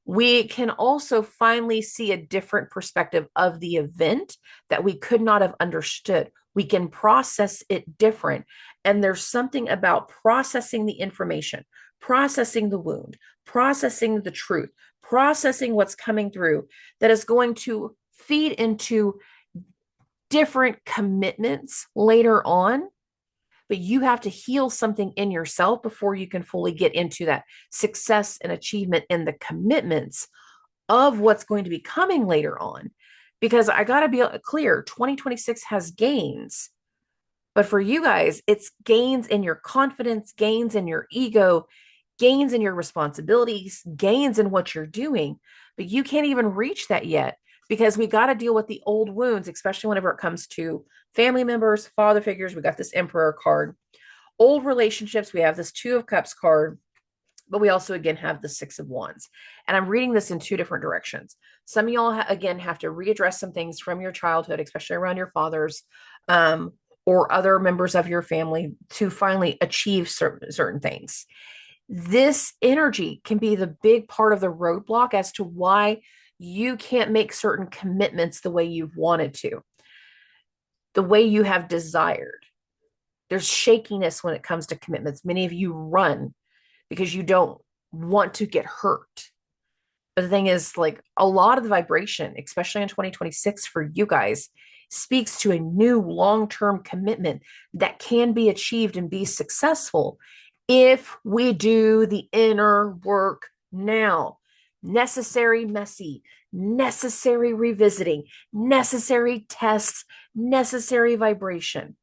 we can also finally see a different perspective of the event that we could not have understood. We can process it different. And there's something about processing the information, processing the wound, processing the truth, processing what's coming through, that is going to feed into different commitments later on. But you have to heal something in yourself before you can fully get into that success and achievement and the commitments of what's going to be coming later on. Because I got to be clear, 2026 has gains. But for you guys, it's gains in your confidence, gains in your ego, gains in your responsibilities, gains in what you're doing. But you can't even reach that yet, because we got to deal with the old wounds, especially whenever it comes to family members, father figures. We got this Emperor card. Old relationships, we have this Two of Cups card, but we also, again, have the Six of Wands. And I'm reading this in two different directions. Some of y'all, again, have to readdress some things from your childhood, especially around your fathers or other members of your family, to finally achieve certain things. This energy can be the big part of the roadblock as to why you can't make certain commitments the way you've wanted to, the way you have desired. There's shakiness when it comes to commitments. Many of you run because you don't want to get hurt. But the thing is, like, a lot of the vibration, especially in 2026 for you guys, speaks to a new long-term commitment that can be achieved and be successful if we do the inner work now. Necessary messy, necessary revisiting, necessary tests, necessary vibration.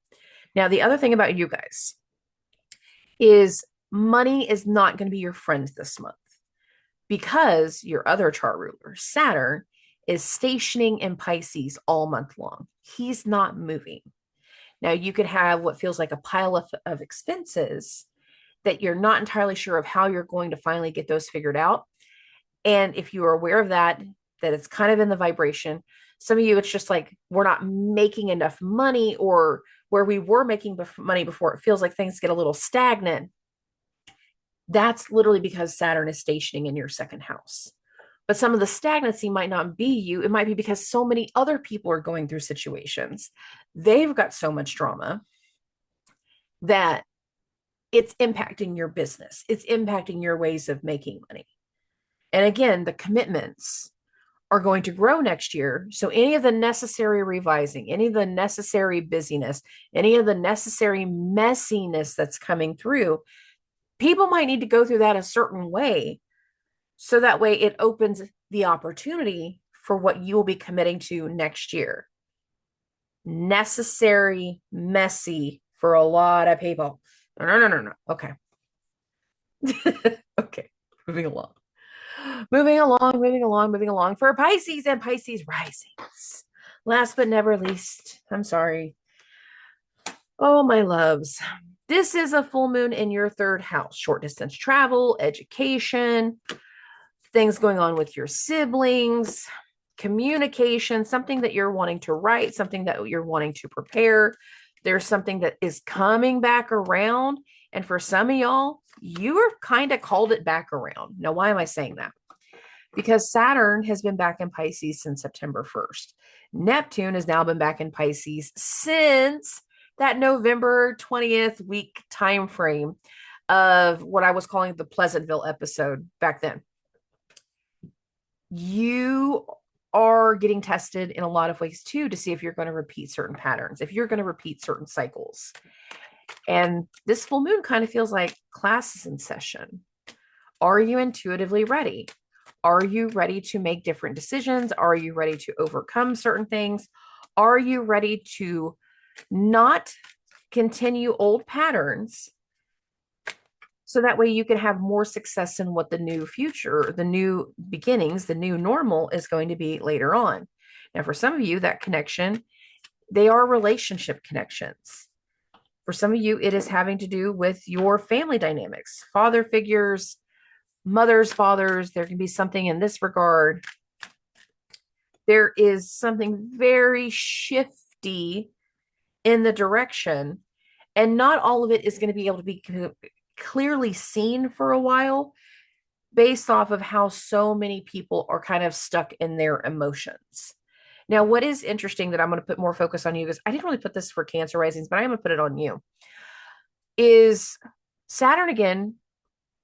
Now, the other thing about you guys is money is not going to be your friend this month, because your other chart ruler, Saturn, is stationing in Pisces all month long. He's not moving. Now, you could have what feels like a pile of expenses that you're not entirely sure of how you're going to finally get those figured out. And if you are aware of that, that it's kind of in the vibration. Some of you, it's just like, we're not making enough money, or where we were making money before, it feels like things get a little stagnant. That's literally because Saturn is stationing in your second house. But some of the stagnancy might not be you. It might be because so many other people are going through situations. They've got so much drama that it's impacting your business. It's impacting your ways of making money. And again, the commitments are going to grow next year. So any of the necessary revising, any of the necessary busyness, any of the necessary messiness that's coming through, people might need to go through that a certain way. So that way it opens the opportunity for what you will be committing to next year. Necessary, messy for a lot of people. No. Okay. Okay. Moving along. Moving along for Pisces and Pisces risings. Last but never least, I'm sorry. Oh, my loves. This is a full moon in your third house, short distance travel, education, things going on with your siblings, communication, something that you're wanting to write, something that you're wanting to prepare. There's something that is coming back around. And for some of y'all, you're kind of called it back around. Now, why am I saying that? Because Saturn has been back in Pisces since September 1st. Neptune has now been back in Pisces since that November 20th week time frame of what I was calling the Pleasantville episode back then. You are getting tested in a lot of ways too to see if you're going to repeat certain patterns, if you're going to repeat certain cycles. And this full moon kind of feels like class is in session. Are you intuitively ready? Are you ready to make different decisions? Are you ready to overcome certain things? Are you ready to not continue old patterns so that way you can have more success in what the new future, the new beginnings, the new normal is going to be later on? Now, for some of you, that connection, they are relationship connections. For some of you, it is having to do with your family dynamics, father figures, mothers, fathers. There can be something in this regard. There is something very shifty in the direction, and not all of it is going to be able to be clearly seen for a while based off of how so many people are kind of stuck in their emotions. Now, what is interesting that I'm going to put more focus on you, because I didn't really put this for Cancer risings, but I'm going to put it on you, is Saturn again.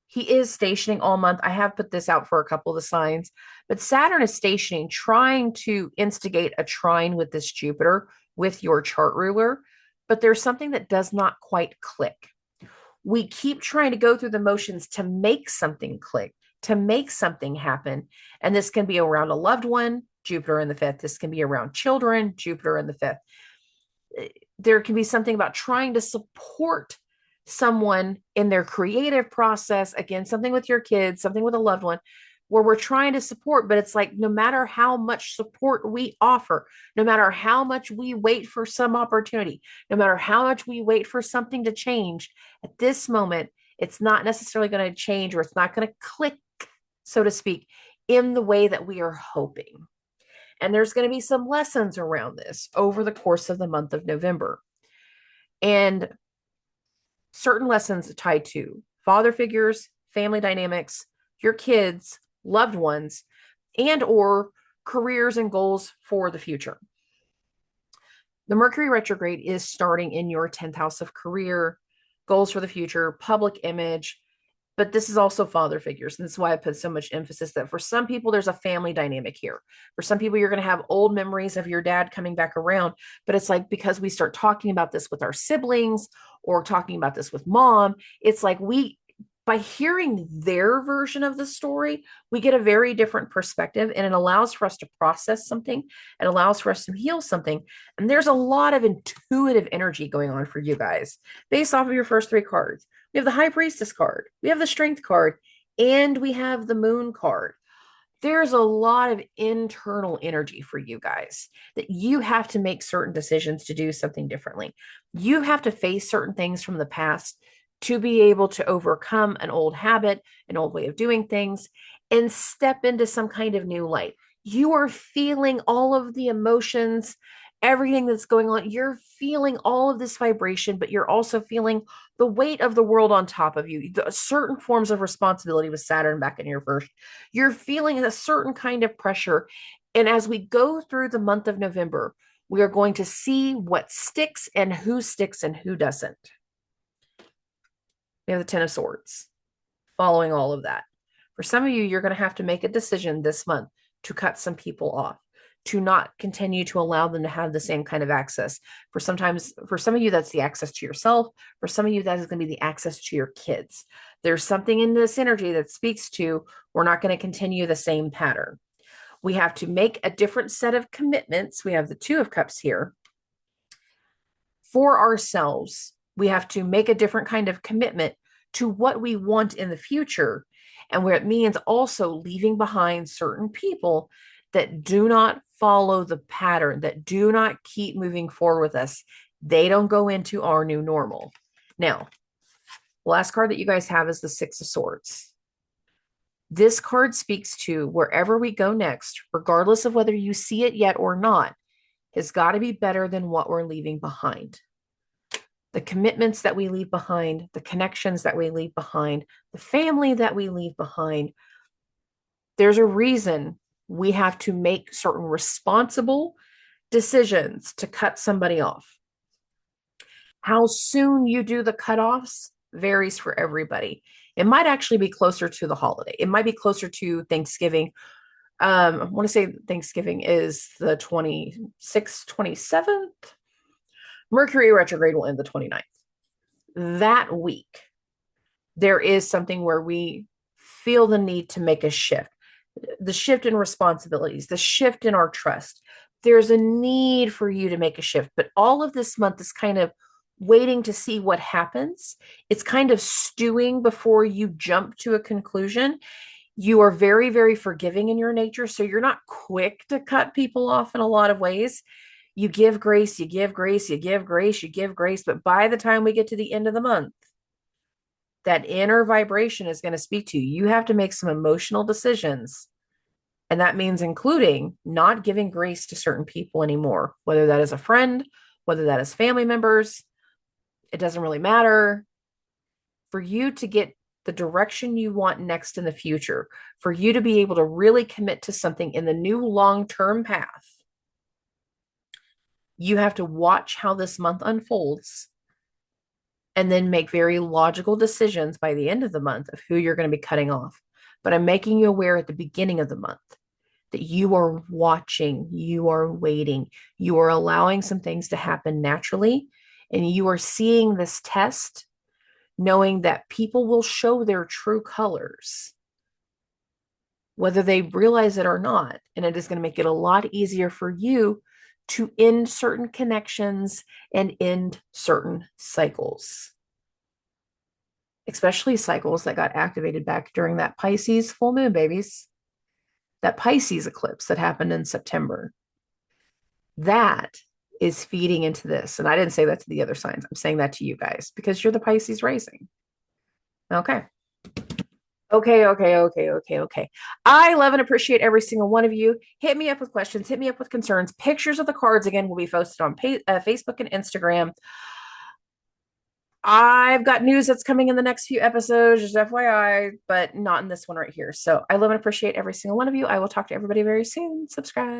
He is stationing all month. I have put this out for a couple of the signs, but Saturn is stationing, trying to instigate a trine with this Jupiter, with your chart ruler, but there's something that does not quite click. We keep trying to go through the motions to make something click, to make something happen. And this can be around a loved one, Jupiter in the fifth. This can be around children, Jupiter in the fifth. There can be something about trying to support someone in their creative process. Again, something with your kids, something with a loved one, where we're trying to support, but it's like no matter how much support we offer, no matter how much we wait for some opportunity, no matter how much we wait for something to change, at this moment, it's not necessarily going to change, or it's not going to click, so to speak, in the way that we are hoping. And there's going to be some lessons around this over the course of the month of November. And certain lessons tied to father figures, family dynamics, your kids, loved ones, and or careers and goals for the future. The Mercury retrograde is starting in your 10th house of career, goals for the future, public image, but this is also father figures. And this is why I put so much emphasis that for some people, there's a family dynamic here. For some people, you're going to have old memories of your dad coming back around, but it's like, because we start talking about this with our siblings or talking about this with mom, it's like by hearing their version of the story, we get a very different perspective, and it allows for us to process something. It allows for us to heal something. And there's a lot of intuitive energy going on for you guys based off of your first three cards. We have the High Priestess card, we have the Strength card, and we have the Moon card. There's a lot of internal energy for you guys that you have to make certain decisions to do something differently. You have to face certain things from the past to be able to overcome an old habit, an old way of doing things, and step into some kind of new light. You are feeling all of the emotions, everything that's going on. You're feeling all of this vibration, but you're also feeling the weight of the world on top of you. Certain forms of responsibility with Saturn back in your first. You're feeling a certain kind of pressure. And as we go through the month of November, we are going to see what sticks and who doesn't. We have the Ten of Swords following all of that. For some of you, you're going to have to make a decision this month to cut some people off, to not continue to allow them to have the same kind of access. For some of you, that's the access to yourself. For some of you, that is going to be the access to your kids. There's something in this energy that speaks to, we're not going to continue the same pattern. We have to make a different set of commitments. We have the Two of Cups here. For ourselves, we have to make a different kind of commitment to what we want in the future, and where it means also leaving behind certain people that do not follow the pattern, that do not keep moving forward with us, they don't go into our new normal. Now, the last card that you guys have is the Six of Swords. This card speaks to wherever we go next, regardless of whether you see it yet or not, has got to be better than what we're leaving behind. The commitments that we leave behind, the connections that we leave behind, the family that we leave behind. There's a reason we have to make certain responsible decisions to cut somebody off. How soon you do the cutoffs varies for everybody. It might actually be closer to the holiday. It might be closer to Thanksgiving. I want to say Thanksgiving is the 26th, 27th. Mercury retrograde will end the 29th. That week, there is something where we feel the need to make a shift. The shift in responsibilities, the shift in our trust. There's a need for you to make a shift. But all of this month is kind of waiting to see what happens. It's kind of stewing before you jump to a conclusion. You are very, very forgiving in your nature. So you're not quick to cut people off in a lot of ways. You give grace, you give grace, you give grace, you give grace. But by the time we get to the end of the month, that inner vibration is going to speak to you. You have to make some emotional decisions. And that means including not giving grace to certain people anymore, whether that is a friend, whether that is family members. It doesn't really matter. For you to get the direction you want next in the future, for you to be able to really commit to something in the new long-term path, you have to watch how this month unfolds and then make very logical decisions by the end of the month of who you're going to be cutting off. But I'm making you aware at the beginning of the month that you are watching, you are waiting, you are allowing some things to happen naturally, and you are seeing this test, knowing that people will show their true colors, whether they realize it or not. And it is going to make it a lot easier for you to end certain connections and end certain cycles, especially cycles that got activated back during that Pisces full moon, babies. That Pisces eclipse that happened in September. That is feeding into this. And I didn't say that to the other signs. I'm saying that to you guys because you're the Pisces rising. Okay. Okay. I love and appreciate every single one of you. Hit me up with questions. Hit me up with concerns. Pictures of the cards, again, will be posted on Facebook and Instagram. I've got news that's coming in the next few episodes, just FYI, but not in this one right here. So I love and appreciate every single one of you. I will talk to everybody very soon. Subscribe.